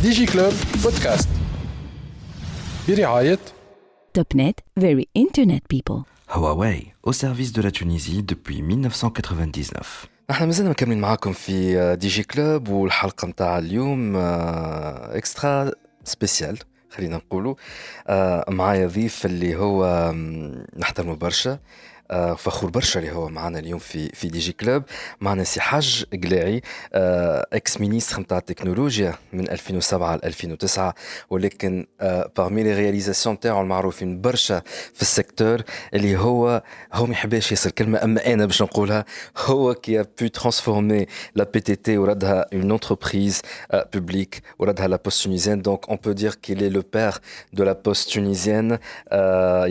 ديجي كلوب بودكاست برعاية Topnet, very internet people. Huawei, au service de la Tunisie depuis 1999. نحن مازلنا مكملين معاكم في دي جي كلوب، والحلقة متاع اليوم اكسترا سبيسيال خلينا نقولوا. معايا ضيف اللي هو نحترمه برشا، فخور برشا اللي هو معنا اليوم في دي جي كلوب. معنا سي حاج قلاعي، اكس مينيستر نتاع التكنولوجيا من 2007 ل 2009، ولكن parmi les réalisations نتاعو المعروفين برشا في السيكتور اللي هو ما يحبش يصير كلمة، اما انا باش نقولها، هو qui a pu transformer la PTT وردها une entreprise publique وردها la Poste tunisienne. Donc on peut dire qu'il est le père de la Poste tunisienne.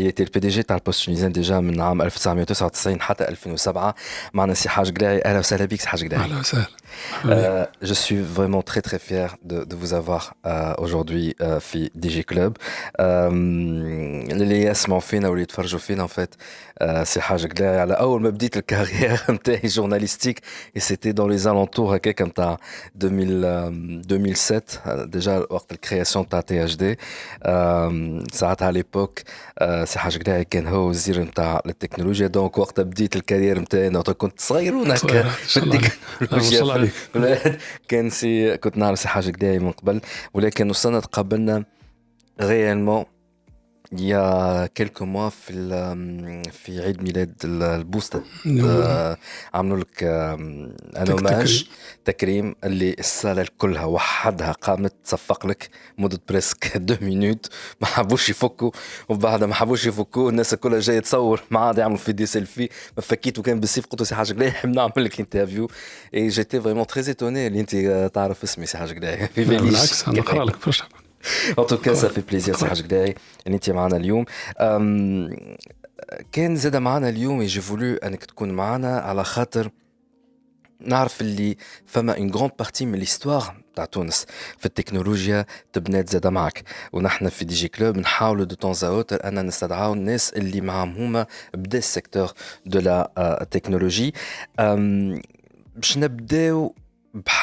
Il était le PDG تاع البوست tunisienne déjà من عام 1999 حتى 2007. معنا سي حاج قلاعي، اهلا وسهلا بك سي حاج قلاعي. اهلا وسهلا. Je suis vraiment très très fier de vous avoir aujourd'hui في دي كلوب. اللي يسمعوا فينا واللي يتفرجوا فينا en fait سي حاج قلاعي على اول ما بديت الكارير نتاعي جورناليستيك، et c'était dans les alentours هكاك نتاع 2007 déjà وقت الكرياسيون تاع تي اش دي. ساعتها على ليبوك سي حاج قلاعي كان هو وزير نتاع التكنولوجيا. دونك وقت بديت الكارير نتاعي انا كنت صغيرون هكا في التكنولوجيا كنت نعرف سي حاج قلاعي من قبل، ولكن وصلنا تقابلنا réellement il y a quelques mois في عيد ميلاد البوستة. عملوا لك ان اوماج تكريم اللي الصاله كلها وحدها قامت تصفق لك مده بريسك 2 مينوت، ما حبوش يفكوا، وبعد ما حبوش يفكوا الناس كلها جايه تصور معاه يعملوا في دي سيلفي. ما فكيت وكان بالسيف قلت سي حاج قلاعي نعمل لك انترفيو، اي جيتي فريمون تري ايتوني اللي انت تعرف اسمي سي حاج قلاعي. بالعكس انا نقرا لك برشا. En tout cas, ça fait plaisir سي حاج قلاعي ان انت معنا اليوم. كان زاد معنا اليوم يجي فولو انك تكون معنا على خاطر نعرف اللي فما une grande partie من l'histoire تاع تونس في التكنولوجيا تبنات زاد معك، ونحن في دي جي كلوب نحاولوا دو طون زاوتر ان نستدعاو الناس اللي معهم هما بدا السيكتور دو لا تكنولوجي. باش نبداو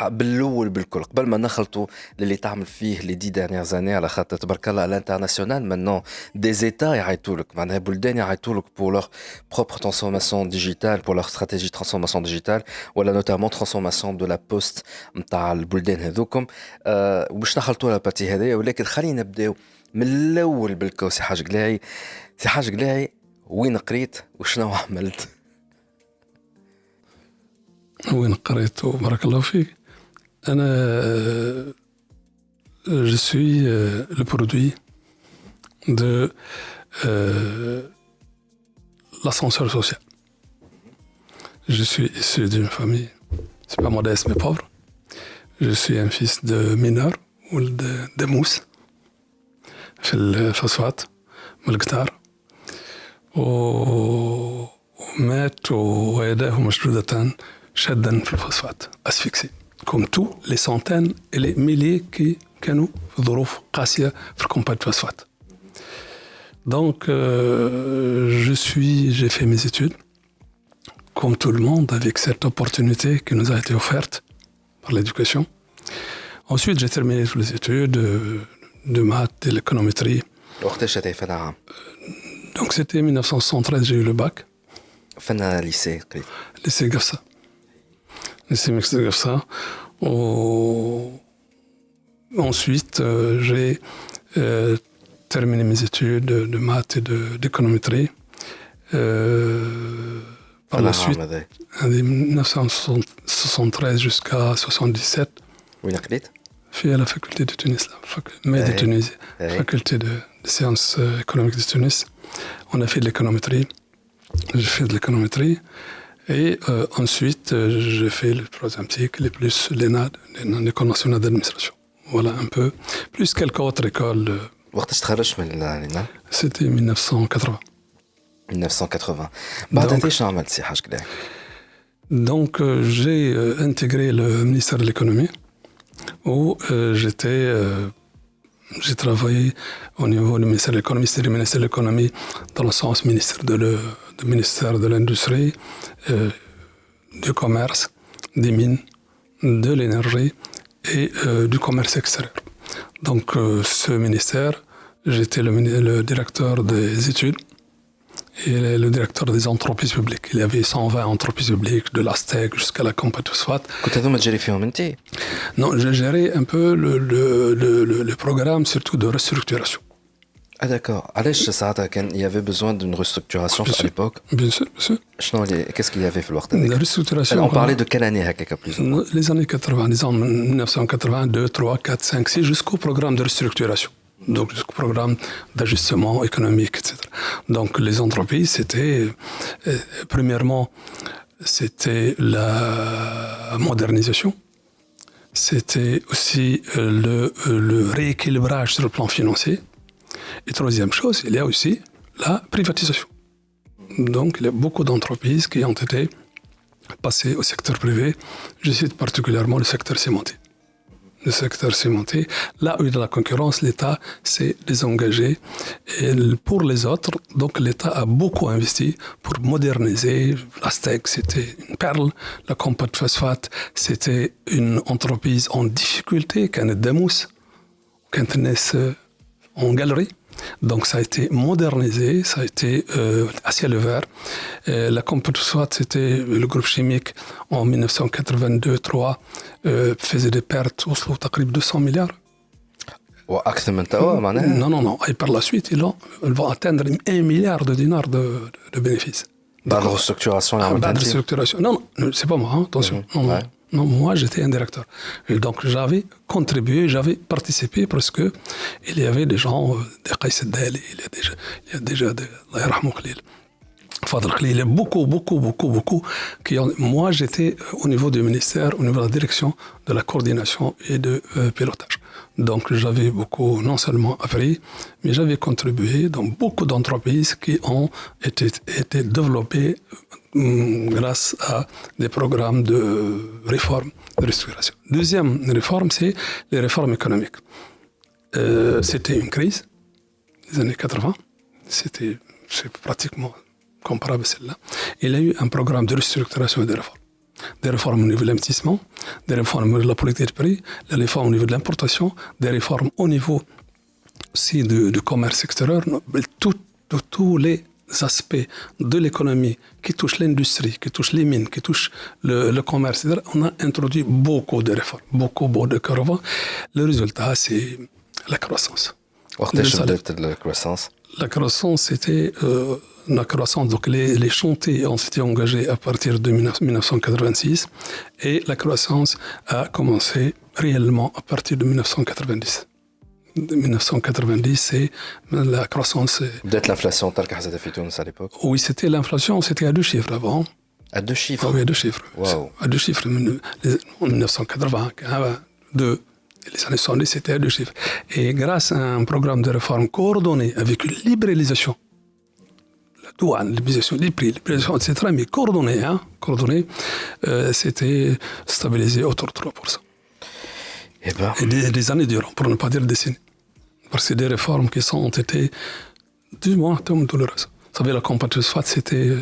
بالأول بالكل قبل ما نخلطوا اللي تعمل فيه لي 10 dernières années، على خاطر تبارك الله على الانترناسيونال maintenant des états يعيطولك، معناها بلدان يعيطولك pour leur propre transformation digitale, pour leur stratégie de transformation digitale، ولا notamment transformation de la poste نتاع البلدان هذوكم. وباش نخلطوا على البارتي هذيا، ولكن خلينا نبداو من الأول بالكل. سي حاج قلاعي، سي حاج قلاعي، وين قريت وشنو عملت؟ وين قريت وبارك الله فيك. أنا je suis le produit de l'ascenseur social. Je suis issu d'une famille, c'est pas modeste mais pauvre. Je suis un fils de mineur ولد دموس في الفosphate من القطار، ومات ويداه مشدودتان شدا في الفوسفات اسفيكسي comme tous les centaines et les milliers qui كانوا في ظروف قاسية في الكومباوند فوسفات. Donc j'ai fait mes études comme tout le monde avec cette opportunité qui nous a été offerte par l'éducation. Ensuite j'ai terminé toutes les études de maths et l'économétrie. وقتاش هذا فانا عام؟ Donc c'était 1973 j'ai eu le bac. فانا lycée قريت lycée Gafsa. Lycée mixte de Gafsa. Ensuite, j'ai terminé mes études de maths et d'économétrie. Par la suite, de 1973 jusqu'à 1977. وين قريت؟ في la faculté de Tunis, la Tunisie, faculté de sciences économiques de Tunis. On a fait de l'économétrie. J'ai fait de l'économétrie. Et ensuite, j'ai fait le troisième cycle, et plus l'ENAD, l'École nationale d'administration. Voilà un peu. Plus quelques autres écoles. وقتاش تخرجت من l'ENAD؟ C'était 1980. 1980. بعد انت شنو عملت سي حاج قلاعي؟ Donc, j'ai intégré le ministère de l'économie où j'ai travaillé au niveau du ministère de l'économie, c'est le ministère de l'économie dans le sens ministère de l'industrie, du commerce, des mines, de l'énergie et du commerce extérieur. Donc, ce ministère, j'étais le directeur des études et le directeur des entreprises publiques. Il y avait 120 entreprises publiques, de l'Astec jusqu'à la Compact Phosphate. كنت هذوما تجري فيهم انت؟ Non, j'ai géré un peu le programme, surtout de restructuration. Ah d'accord. علاش ساعتها كان il y avait besoin d'une restructuration à l'époque? Bien sûr, bien sûr. شنو qu'est-ce qu'il y avait في الوقت هذاك؟ La restructuration. On parlait de quelle année هكاك plus ou moins? Les années 80, disons 1982, 3, 4, 5, 6, jusqu'au programme de restructuration. Donc jusqu'au programme d'ajustement économique, etc. Donc les entreprises, c'était, premièrement, c'était la modernisation. C'était aussi le rééquilibrage sur le plan financier. Et troisième chose, il y a aussi la privatisation. Donc il y a beaucoup d'entreprises qui ont été passées au secteur privé. Je cite particulièrement le secteur cimentier. Le secteur cimentier, là où il y a de la concurrence, l'État s'est désengagé. Et pour les autres, donc l'État a beaucoup investi pour moderniser. L'Astec, c'était une perle. La Compact Phosphate, c'était une entreprise en difficulté, qui est Damous, qui est en galerie. Donc ça a été modernisé, ça a été à ciel ouvert. La Compact Phosphate, c'était le groupe chimique en 1982-3 faisait des pertes au slow تقريبا 200 milliards. واكثر من توا معناها؟ Non. Et par la suite, ils vont atteindre 1 milliard de dinars de bénéfices. بعد الريستركتوراسيون اللي بعد عملتها انت؟ restructuration. Non, c'est pas moi, hein, attention. Non. Non, moi j'étais un directeur. Et donc j'avais contribué, j'avais participé parce que il y avait des gens, des Qais Seddali, il y a déjà des Allah yarhamou Khalil. Fadl Khalil, il y a beaucoup qui ont... Moi j'étais au niveau du ministère, au niveau de la direction de la coordination et de pilotage. Donc j'avais beaucoup, non seulement appris, mais j'avais contribué dans beaucoup d'entreprises qui ont été développées grâce à des programmes de réforme, de restructuration. Deuxième réforme, c'est les réformes économiques. C'était une crise des années 80. C'est pratiquement comparable à celle-là. Il y a eu un programme de restructuration et de réforme. Des réformes au niveau de l'investissement, des réformes au niveau de la politique de prix, des réformes au niveau de l'importation, des réformes au niveau aussi du commerce extérieur, tous les aspects de l'économie qui touchent l'industrie, qui touchent les mines, qui touchent le commerce, etc. On a introduit beaucoup de réformes, beaucoup de réformes. Le résultat, c'est la croissance. وقتاش بدات الكرواسانس؟ La croissance, c'était la croissance. Donc les chantiers ont été engagés à partir de 1986 et la croissance a commencé réellement à partir de 1990. 1990, c'est la croissance. بدات l'inflation تركح زاد في تونس à l'époque؟ Oui, c'était l'inflation, c'était à 2 chiffres avant. À 2 chiffres? Oui, à 2 chiffres. Wow. À 2 chiffres. En 1980, 2. Les années 70, c'était à 2 chiffres. Et grâce à un programme de réforme coordonné avec une libéralisation, la douane, libéralisation des prix, libéralisation, etc., mais coordonné, c'était stabilisé autour de 3%. Et des années durant, pour ne pas dire décennies. Parce que c'est des réformes qui ont été, du moins, douloureuses. Vous savez, la Compact Phosphate, c'était,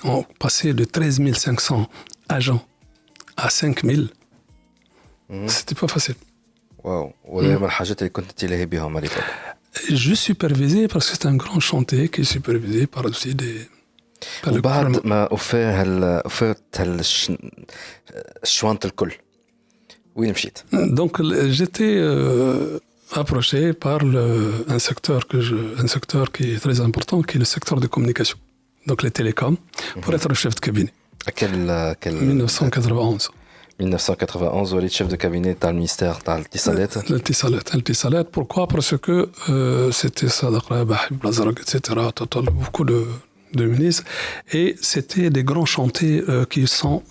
on passait de 13 500 agents à 5 000. C'était pas facile. واو وهذا من الحاجات اللي كنت تلهي بهم على l'époque. Je supervisais parce que c'est un grand chantier qui est supervisé par aussi des. وبعد ما وفات الشوانت الكل وين مشيت؟ Donc j'étais approché par un secteur qui est très important, qui est le secteur de communication, donc les télécoms, pour être chef de cabinet. À quel 1991. 1991 وليت شيف دو كابيني تاع المينستير تاع الاتصالات. الاتصالات. Pourquoi? Parce que c'était Sadaq Rabah, Blazarag, etc. Total, beaucoup de ministres. Et c'était des grands chantiers qui sont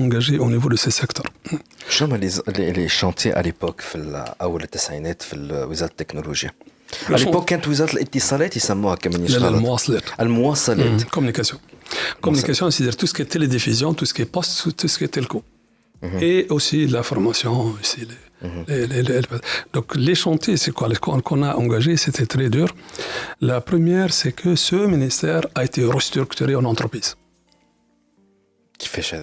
engagés au niveau de ces secteurs. شنو les chantiers à l'époque في أول التسعينات في وزارة التكنولوجيا؟ À l'époque كانت وزارة الاتصالات يسموها كمانيش غلط. المواصلات. Communication, c'est-à-dire tout ce qui est télédiffusion, tout ce qui est poste, tout ce qui est telco. Et aussi l'information. Ici, donc les chantiers, c'est quoi? Qu'on a engagé, c'était très dur. La première, c'est que ce ministère a été restructuré en entreprise. Qui fait ça?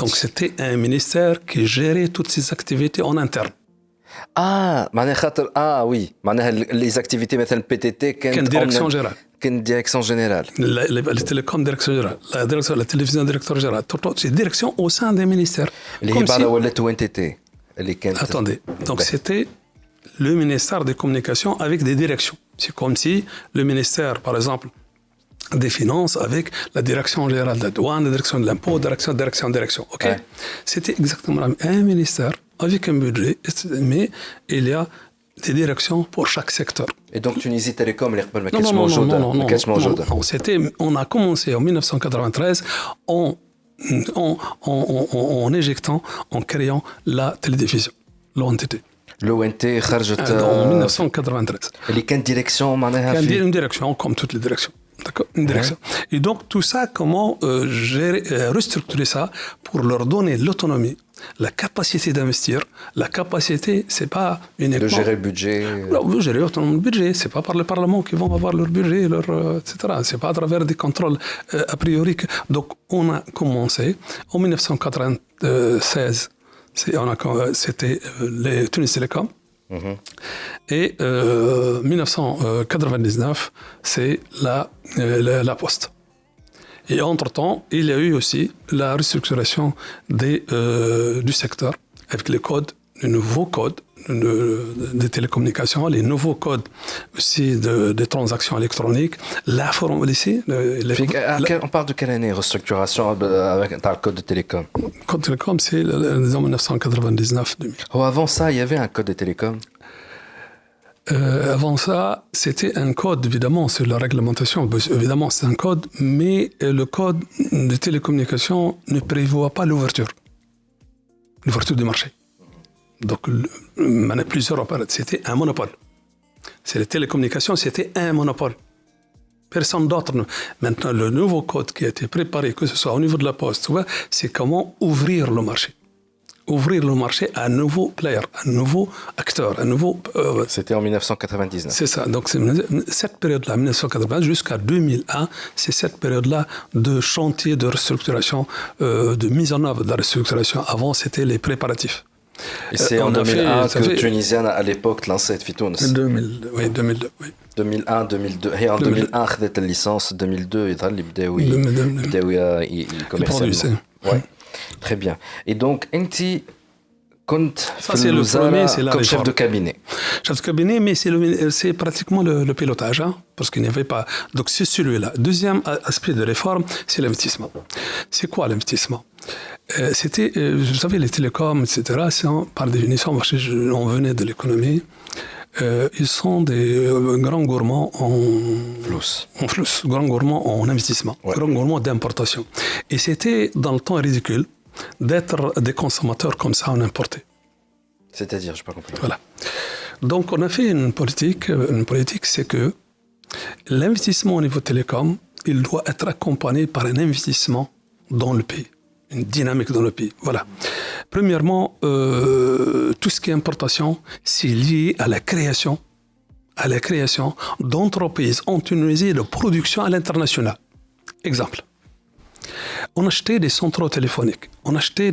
Donc c'était un ministère qui gérait toutes ses activités en interne. معناها خاطر وي معناها لي زاكتيفيتي مثلا بي تي تي كان ديريكسيون جيرال كان ديريكسيون جينيرال التليكوم ديريكسيون جيرال لا تلفزيون ديريكتور جيرال سي ديريكسيون او سان دي مينيستير اللي هي بعد ولات او ان تي تي اللي كانت attendez donc c'était le ministère des communications avec des directions c'est comme si le ministère par exemple des finances avec la direction générale de la douane, la direction de l'impôt, direction. Ok. Ouais. C'était exactement un ministère avec un budget, mais il y a des directions pour chaque secteur. Et donc Tunisie Télécom, non, on a commencé en 1993 en éjectant, en créant la télédiffusion, l'ONTT. l'ONT خرجت en 1993. اللي كانت ديريكسيون معناها كان une direction comme toutes les directions. D'accord, une direction. Ouais. Et donc tout ça, comment restructurer ça pour leur donner l'autonomie, la capacité d'investir, la capacité, c'est pas uniquement... De gérer le budget. De gérer le budget, c'est pas par le Parlement qu'ils vont avoir leur budget, etc. C'est pas à travers des contrôles a priori. Donc on a commencé en 1996, c'était les Tunis Télécom. Et 1999, c'est la Poste. Et entre-temps, il y a eu aussi la restructuration du secteur avec les codes, les nouveaux codes des télécommunications, les nouveaux codes aussi des transactions électroniques, la forme ici. On parle de quelle année restructuration avec le code de télécom? Le code de télécom, c'est en 1999-2000. Avant ça, il y avait un code de télécom. Avant ça, c'était un code, évidemment, c'est la réglementation, évidemment, c'est un code, mais le code de télécommunications ne prévoit pas l'ouverture du marché. Donc, il y en a plusieurs opérateurs, c'était un monopole. C'est les télécommunications, c'était un monopole. Personne d'autre. Maintenant, le nouveau code qui a été préparé, que ce soit au niveau de la Poste, c'est comment ouvrir le marché. Ouvrir le marché à un nouveau player, un nouveau acteur, un nouveau... C'était en 1999. C'est ça. Donc, cette période-là, 1980 jusqu'à 2001, c'est cette période-là de chantier de restructuration, de mise en œuvre de la restructuration. Avant, c'était les préparatifs. Et c'est en 2001 que Tunisienne, à l'époque, lançait Fitounes. 2002, oui, 2002, oui. 2001, 2002. Et en 2001, خذت licence 2002, ils بداوا يكوميرسياليزوا. Ouais. Très bien. Et donc, Enti compte comme chef de cabinet. Chef de cabinet, mais c'est pratiquement le pilotage, hein, parce qu'il n'y avait pas. Donc, c'est celui-là. Deuxième aspect de réforme, c'est l'investissement. C'est quoi l'investissement? C'était, vous savez, les télécoms, etc., par définition, on venait de l'économie. Ils sont des grands gourmands en flux, grands gourmands en investissement, grands gourmands d'importation. Et c'était dans le temps ridicule d'être des consommateurs comme ça en importé. C'est-à-dire, je n'ai pas compris. Voilà. Donc on a fait une politique. Une politique, c'est que l'investissement au niveau télécom, il doit être accompagné par un investissement dans le pays. Une dynamique dans le pays. Voilà. Premièrement, tout ce qui est importation, c'est lié à la création d'entreprises en Tunisie de production à l'international. Exemple. On achetait des centraux téléphoniques. On achetait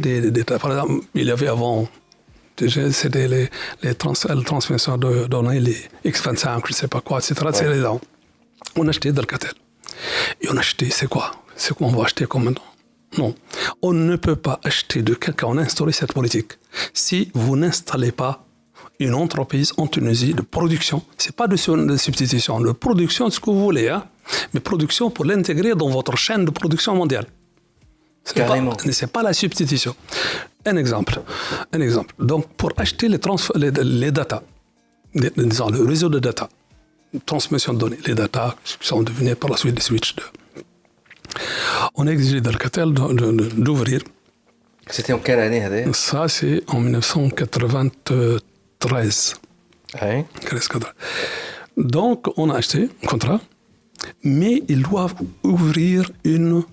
par exemple, il y avait avant, c'était les transmissions de données, les X25, je ne sais pas quoi, etc. Ouais. On achetait d'Alcatel. Et on achetait, c'est quoi qu'on va acheter comme maintenant? Non, on ne peut pas acheter de quelqu'un, on a instauré cette politique. Si vous n'installez pas une entreprise en Tunisie de production, c'est pas de substitution, de production, ce que vous voulez, hein, mais production pour l'intégrer dans votre chaîne de production mondiale. C'est pas la substitution. Un exemple. Donc, pour acheter les data, disons le réseau de data, transmission de données, les data qui sont devenus par la suite des switches on a exigé d'Alcatel d'ouvrir. C'était en quelle année? Ça, c'est en 1993. Ouais. Donc, on a acheté un contrat, mais ils doivent ouvrir une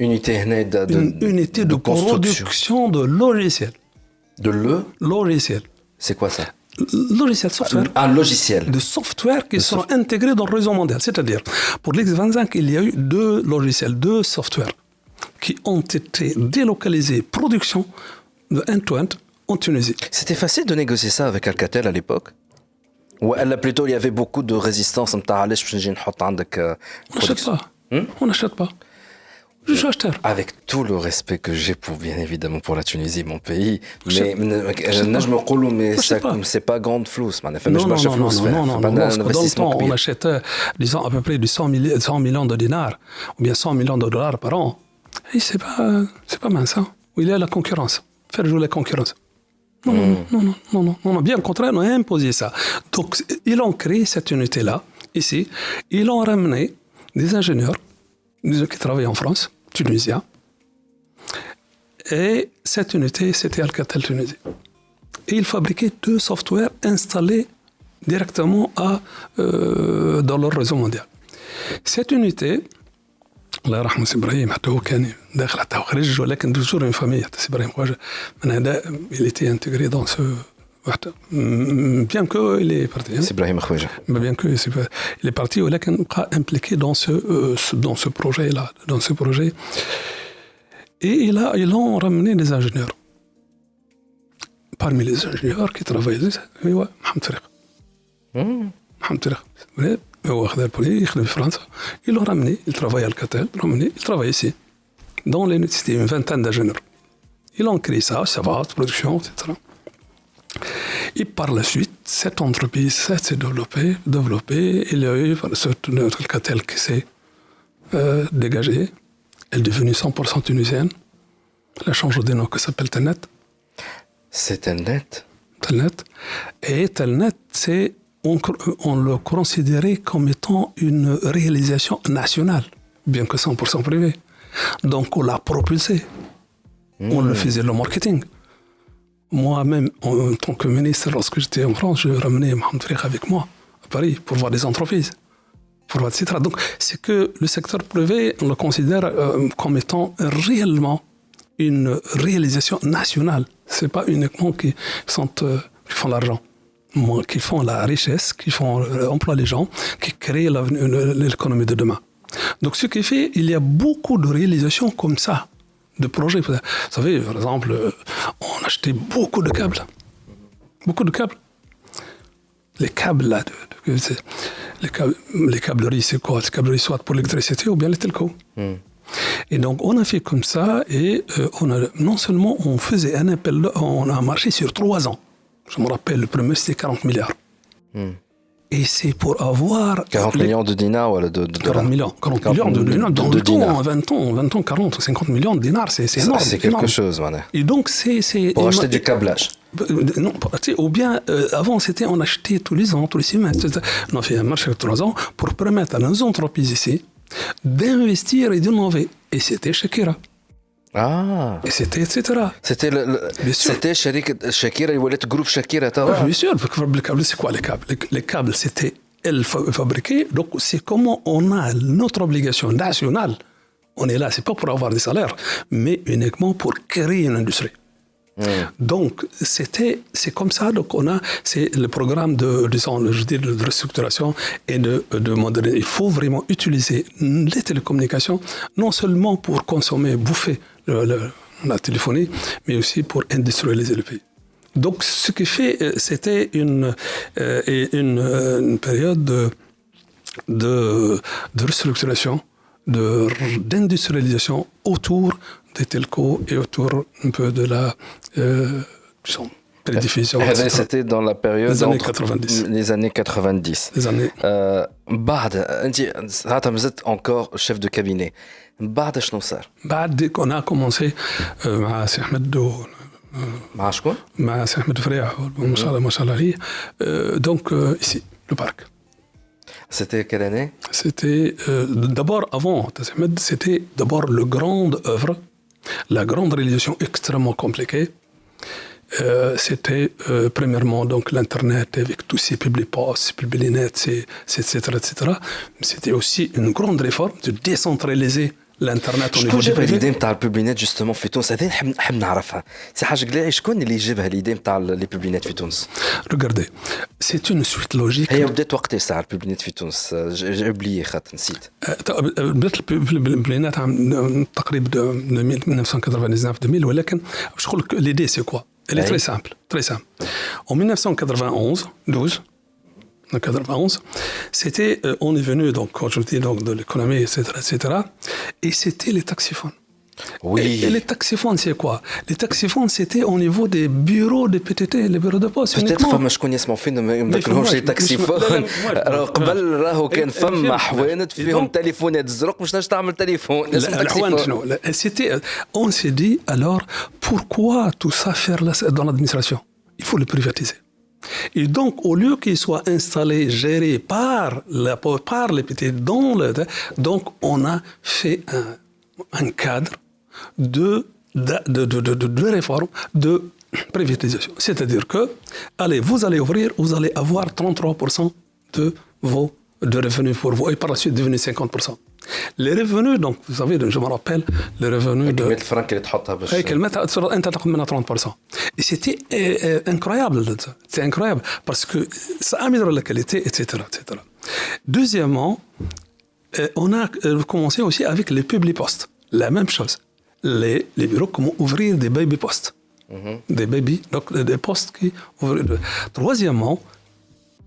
unité de production de logiciels. Logiciels. C'est quoi ça? Logiciel, software. Un logiciel. De software qui sont intégrés dans le réseau mondial. C'est-à-dire, pour l'X25, il y a eu 2 logiciels, 2 softwares qui ont été délocalisés, production de end-to-end, en Tunisie. C'était facile de négocier ça avec Alcatel à l'époque? Ou plutôt il y avait beaucoup de résistance نتاع علاش باش نجي نحط عندك On n'achète pas. On n'achète pas. Je suis acheteur. Avec tout le respect que j'ai pour bien évidemment pour la Tunisie, mon pays, mais je me dis mais c'est pas grande flou, Non, dans le temps, on achetait, disons, à peu près 100 millions de dinars, ou bien 100 millions de dollars par an. Et c'est pas mince, hein. Il y a la concurrence. Faire jouer la concurrence. Non, bien au contraire, on a imposé ça. Donc, ils ont créé cette unité-là, ici. Ils ont ramené des ingénieurs qui travaillent en France, tunisiens. Et cette unité, c'était Alcatel Tunisie. Et ils fabriquaient 2 softwares installés directement dans leur réseau mondial. Cette unité, الله يرحمه سي ابراهيم حتى هو كان داخل حتى هو خرج ولكن توجور اون فامي سي ابراهيم خواجه من هذا il était intégré dans ce bien que il est parti سي ابراهيم خواجه bien que il est parti ولكن بقى impliqué dans ce projet là et ils ont ramené des ingénieurs parmi les ingénieurs qui travaillaient هو محمد فريق هو خذ البولي يخدم في فرنسا. Ils l'ont ramené, il travaille à Alcatel, il travaille ici. Dans c'était une vingtaine d'ingénieurs. Ils ont créé ça va, production, etc. Et par la suite, cette entreprise s'est développée. Il y a eu notre Alcatel qui s'est dégagée. Elle est devenue 100% tunisienne. Elle a changé de nom qui s'appelle Telnet. C'est Telnet. Et Telnet, on le considérait comme étant une réalisation nationale, bien que 100% privée. Donc on l'a propulsé. On le faisait le marketing. Moi-même, en tant que ministre, lorsque j'étais en France, je ramenais Mohamed Frikh avec moi à Paris pour voir des entreprises, pour voir, etc. Donc c'est que le secteur privé, on le considère comme étant réellement une réalisation nationale. C'est pas uniquement qui font l'argent. Qui font la richesse, qui font emploient les gens, qui créent l'économie de demain. Donc ce qui fait, il y a beaucoup de réalisations comme ça, de projets. Vous savez, par exemple, on achetait beaucoup de câbles. Les câbles là, les câbleries, c'est quoi? Les câbleries soit pour l'électricité ou bien les telcos. Et donc on a fait comme ça et non seulement on faisait un appel, on a marché sur 3 ans. Je me rappelle, le premier, c'était 40 milliards. Et c'est pour avoir... 40 millions de dinars ou de 40 millions de dinars. Dans le temps, 20 ans, 40, 50 millions de dinars, c'est énorme. C'est quelque chose, mané. Et donc, c'est... Pour acheter du câblage. Non, ou bien, avant, on achetait tous les ans, tous les semestres. On a fait un marché de 3 ans pour permettre à nos entreprises ici d'investir et d'innover. Et c'était Shakira. Ah. Et c'était etc. C'était Shakira, il voulait groupe Shakira. Bien sûr, le câble, c'est quoi les câbles? Les câbles, c'était elle fabriquée. Donc, c'est comment on a notre obligation nationale. On est là, c'est pas pour avoir des salaires, mais uniquement pour créer une industrie. Donc, c'est comme ça. Donc, c'est le programme de restructuration et de modernisation. Il faut vraiment utiliser les télécommunications, non seulement pour consommer, bouffer la téléphonie, mais aussi pour industrialiser le pays. Donc, ce qui fait, c'était une période de restructuration, d'industrialisation autour des telcos et autour un peu de la télédiffusion. C'était dans la période des années 90. Les années 90. بعد انت مازلت encore chef de cabinet. بعد شنو صار؟ بعد on a commencé مع سي احمد مع شكون؟ مع سي احمد فريع ما شاء الله عليه. Donc ici le parc. C'était quelle année? C'était d'abord avant c'était d'abord le grande œuvre, la grande réalisation extrêmement compliquée. C'était premièrement donc l'internet avec tous ces publipostes, ces publinets, etc. C'était aussi une grande réforme de décentraliser الانترنت شكون جاب الإيديا نتاع البوبلينات جوستومون في تونس؟ هذه نحب نعرفها. سي حاج قلاعي شكون اللي جابها الإيديا نتاع لي بوبلينات في تونس؟ Regardez, c'est une suite logique. هي بدات وقتاش ساعة البوبلينات في تونس؟ j'ai oublié خاطر نسيت. بدات البوبلينات عام تقريبا 1999 2000 ولكن باش نقول لك ليدي سي كوا؟ Elle est très simple, très simple. En 1991, c'était, on est venu, donc, quand je dis donc, de l'économie, etc., et c'était les taxiphones. Oui. Et les taxiphones, c'est quoi? Les taxiphones, c'était au niveau des bureaux de PTT, les bureaux de poste. Peut-être فما شكون يسمعوا فينا ما يذكرهمش لي تاكسيفون راه قبل راهو كان فما حوانت فيهم تليفونات زرق باش تنجم تعمل تليفون اسمه تاكسيفون. C'était, on s'est dit alors pourquoi tout ça faire dans l'administration? Il faut le privatiser. Et donc, au lieu qu'il soit installé, géré par les PTT, donc on a fait un cadre de réforme, de privatisation. C'est-à-dire que, allez, vous allez ouvrir, vous allez avoir 33% de revenus pour vous, et par la suite devenir 50%. Les revenus, donc, vous savez, je me rappelle, les revenus de... كمية الفرنك اللي تحطها باش انت تاخذ منها 30%. Et c'était incroyable. C'est incroyable parce que ça améliore la qualité, etc., etc. Deuxièmement, on a commencé aussi avec les publipostes. La même chose. Les bureaux, comment ouvrir des baby-postes. Des baby, donc des postes qui ouvrent. Troisièmement,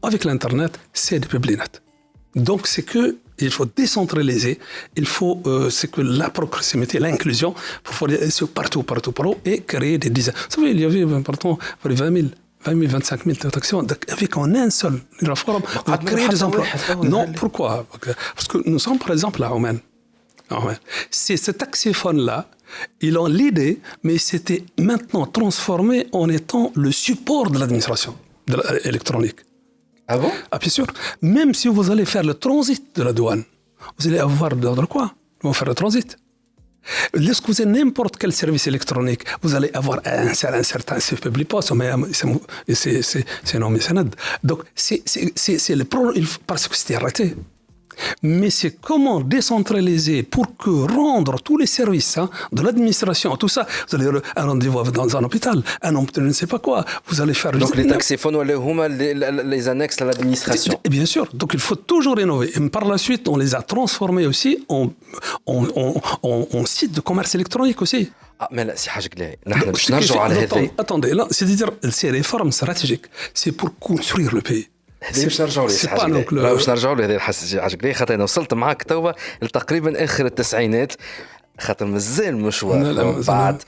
avec l'Internet, c'est des publinets. Donc, c'est que il faut décentraliser, il faut, c'est que la proximité, l'inclusion, pour faire partout, et créer des dizaines. Vous savez, il y avait, pardon, 20 000, 25 000 transactions, avec en un seul réforme, on créer des emplois. Non, pourquoi? Parce que nous sommes, par exemple, à Oman. C'est ce taxiphone-là, ils ont l'idée, mais c'était maintenant transformé en étant le support de l'administration électronique. Ah bon? Ah, bien sûr. Même si vous allez faire le transit de la douane, vous allez avoir d'ordre quoi? Ils vont faire le transit. Lorsque vous avez n'importe quel service électronique, vous allez avoir un certain public poste, c'est non, mais c'est nada. Donc, c'est le problème, parce que c'était arrêté. Mais c'est comment décentraliser pour que rendre tous les services de l'administration, tout ça, vous allez un rendez-vous dans un hôpital, je ne sais pas quoi, vous allez faire... Donc les taxiphones, les annexes à l'administration. Bien sûr, donc il faut toujours rénover. Et par la suite, on les a transformés aussi en sites de commerce électronique aussi. Ah, mais là, c'est حاجة قليل. نحن باش نرجعوا على هذا. Attendez, là, c'est-à-dire, ces réformes stratégiques, c'est pour construire le pays. هذه باش نرجعوا ليه حاجه لا باش نرجعوا ليه هذه حاجه قليل خاطر انا وصلت معاك توا لتقريبا اخر التسعينات خاطر مازال مشوار بعد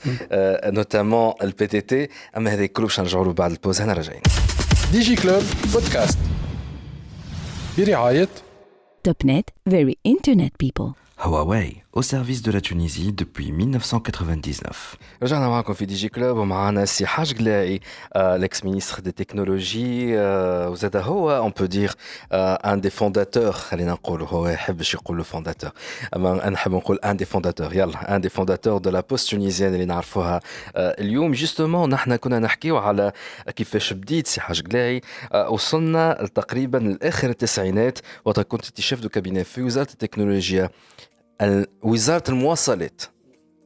نوتامون البي تي تي اما هذه كله باش نرجعوا له بعد البوز هنا راجعين ديجي كلوب بودكاست برعايه Topnet, very internet people. Huawei, au service de la Tunisie depuis 1999. رجعنا معكم في دي جي كلوب ومعنا السي حاج قلاعي l'ex ministre des technologies وزاد هو on peut dire un des fondateurs خلينا نقولوا هو يحبش يقول fondateur اما انا نحب نقول un des fondateurs يلا un des fondateurs de la poste tunisienne اللي نعرفوها اليوم جوستومون نحن كنا نحكيو على كيفاش بديت سي حاج قلاعي وصلنا تقريبا لاخر التسعينات وقت كنت شيف دو كابيني في وزارة التكنولوجيا وزارة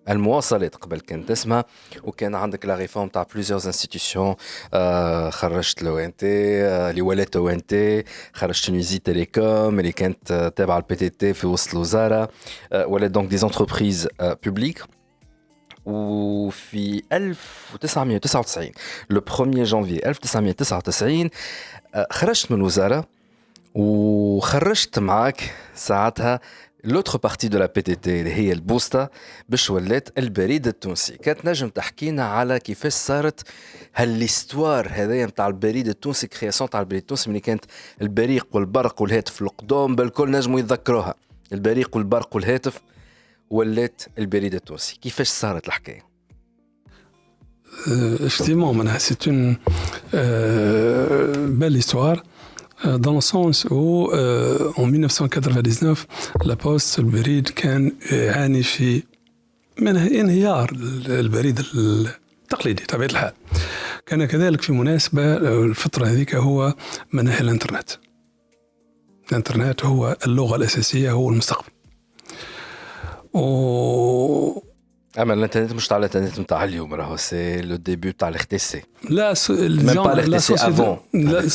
المواصلات قبل كانت اسمها وكان عندك لا ريفورم تاع بليزيور انستيتيوشن خرجت لو ان تي اللي ولات او ان تي خرجت تونيزي تيليكوم اللي كانت تابعه البي تي تي في وسط الوزاره ولات دونك دي زونتربريز بوبليك وفي 1999 لو 1 جانفي 1999 خرجت من الوزاره وخرجت معاك ساعتها l'autre partie de la PTT اللي هي البوسطة باش ولات البريد التونسي كانت نجم تحكينا على كيفاش صارت هالليستوار هذايا نتاع البريد التونسي كرياسيون تاع البريد التونسي ملي كانت البريق والبرق والهاتف القدام بالكل نجموا يتذكروها البريق والبرق والهاتف ولات البريد التونسي كيفاش صارت الحكاية effectivement c'est une belle histoire dans le sens où en 1999 la poste البريد كان يعاني في من انهيار البريد التقليدي طبيعة الحال كان كذلك في مناسبة الفترة هذيك هو مناهي الانترنت هو اللغة الأساسية هو المستقبل اما الانترنت مش تاع الانترنت نتاع اليوم راهو سي لو ديبي تاع الاختيسي لا ميم با الاختيسي افون لا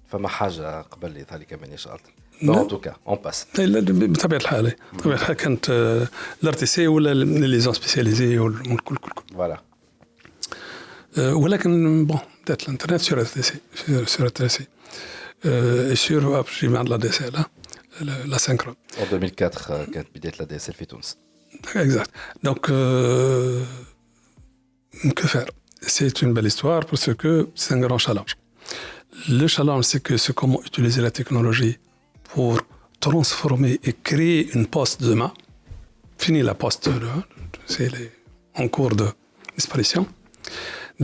فما حاجة قبل ذلك كمان يشغل en tout cas on passe بطبيعة الحال كانت الارتيسي ولا لي زون سبيسياليزي والكل voilà ولكن bon, peut-être l'internet sur RTC, sur RTC. Et sur j'ai mis de la DSL, hein, la synchrone. En 2004 كانت بداية la DSL في تونس. Exact. Donc, que faire? C'est une belle histoire parce que c'est un grand challenge. Le challenge, c'est comment utiliser la technologie pour transformer et créer une poste demain. Fini la poste, c'est en cours de disparition.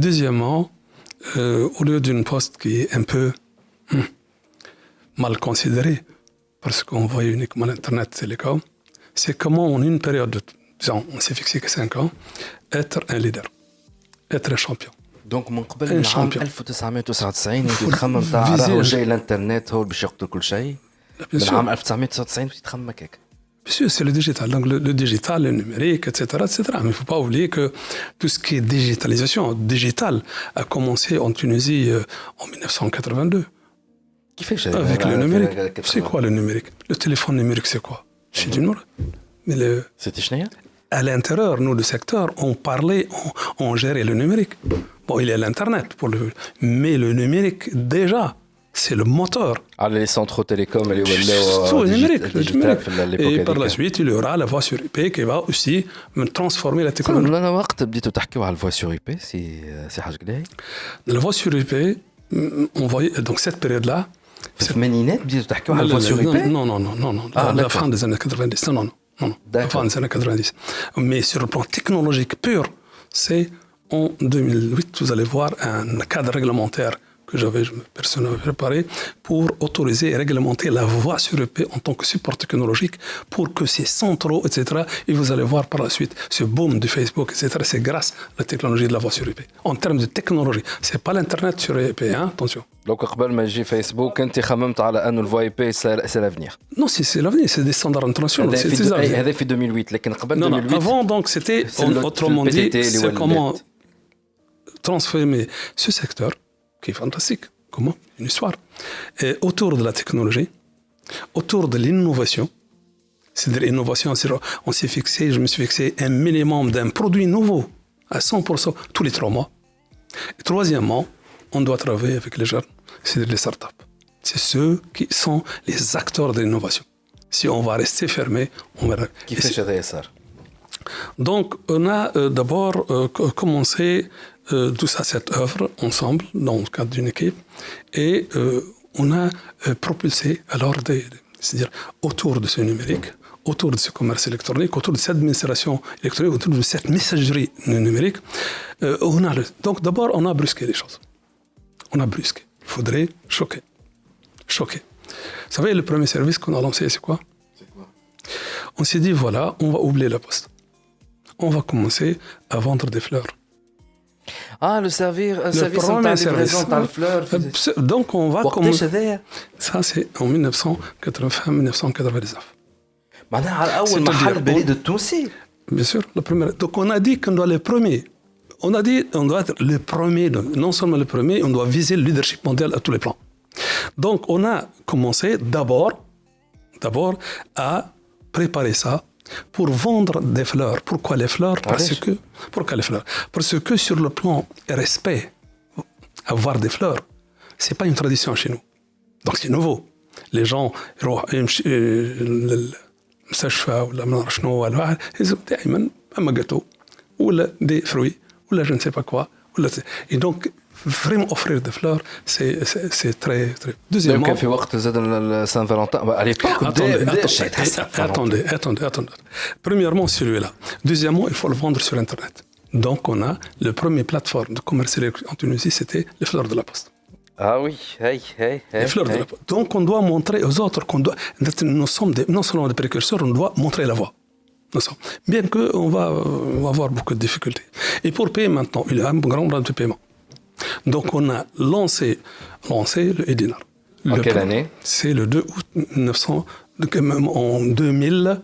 Deuxièmement, au lieu d'une poste qui est un peu mal considérée, parce qu'on voit uniquement l'Internet télécom, c'est comment en une période de, disons, on s'est fixé que 5 ans, être un leader, être un champion. دونك من قبل العام 1999 انت تخمم تاع راهو جاي الانترنت هو باش يقتل كل شيء. من عام 1999 تخمم هكاك. Bien sûr, c'est le digital. Donc le digital, le numérique, etc., etc. Mais il ne faut pas oublier que tout ce qui est digitalisation, digital, a commencé en Tunisie en 1982. Avec le numérique. C'est quoi le numérique? Le téléphone numérique, c'est quoi? C'est du numéro. Mais C'était chenille? À l'intérieur, nous, le secteur, on parlait, on gérait le numérique. Bon, il y a l'Internet, mais le numérique, déjà, c'est le moteur. Les centraux télécoms, tout le numérique. Et par la suite, il y aura la voix sur IP qui va aussi transformer la technologie. La voix sur IP, c'est la voix sur IP, on voyait, donc cette période-là, la voix sur IP? Non, la fin des années 90. Non. La fin des années 90. Mais sur le plan technologique pur, c'est en 2008, vous allez voir un cadre réglementaire que j'avais personnellement préparé pour autoriser et réglementer la voix sur IP en tant que support technologique pour que ces centraux, etc., et vous allez voir par la suite ce boom de Facebook, etc., c'est grâce à la technologie de la voix sur IP. En termes de technologie, c'est pas l'Internet sur IP, hein, attention. Donc, قبل ما يجي فيسبوك انت خممت على انه الفوا اي بي سي لافنير. Non, c'est l'avenir, c'est des standards internationaux. هذا في 2008 لكن قبل 2008. Non, avant donc c'était autrement dit, c'est comment transformer ce secteur qui est fantastique. Comment? Une histoire. Et autour de la technologie, autour de l'innovation, c'est-à-dire l'innovation, on s'est fixé, je me suis fixé un minimum d'un produit nouveau à 100% tous les 3 mois. Et troisièmement, on doit travailler avec les jeunes, c'est-à-dire les startups. C'est ceux qui sont les acteurs de l'innovation. Si on va rester fermé, on verra. Qui fait chez DSR? Donc, on a d'abord commencé tout ça, cette œuvre, ensemble, dans le cadre d'une équipe, et on a propulsé alors c'est-à-dire autour de ce numérique, autour de ce commerce électronique, autour de cette administration électronique, autour de cette messagerie numérique, donc d'abord, on a brusqué les choses. On a brusqué. Il faudrait choquer. Vous savez, le premier service qu'on a lancé, c'est quoi? On s'est dit, voilà, on va oublier la poste. On va commencer à vendre des fleurs. Le service de livraison par le fleur. Donc on va commencer. Ça c'est en 1999. C'est le محل de Tunisie. Bien sûr, le premier. Donc on a dit qu'on doit être le premier. On a dit qu'on doit être le premier. Non seulement le premier, on doit viser le leadership mondial à tous les plans. Donc on a commencé d'abord à préparer ça pour vendre des fleurs. Pourquoi les fleurs? Pourquoi les fleurs? Parce que sur le plan respect, avoir des fleurs, c'est pas une tradition chez nous. Donc c'est nouveau. Les gens المستشفى ولا ما نعرف شنو ولا دائما اما gâteau ولا des fruits ولا je ne sais pas quoi et donc vraiment offrir des fleurs c'est très très. Deuxièmement, كان في وقت زاد سان فالنتين à l'époque. Attendez. Premièrement, celui-là. Deuxièmement, il faut le vendre sur Internet. Donc, on a le premier plateforme de commerce en Tunisie, c'était les fleurs de la poste. Ah oui, les fleurs de la poste. Donc, on doit montrer aux autres nous sommes non seulement des précurseurs, on doit montrer la voie. Bien qu'on va avoir beaucoup de difficultés. Et pour payer maintenant, il y a un grand bras de paiement. Donc, on a lancé le e-dinar. En quelle année? C'est le 2 août 1900. En 2000,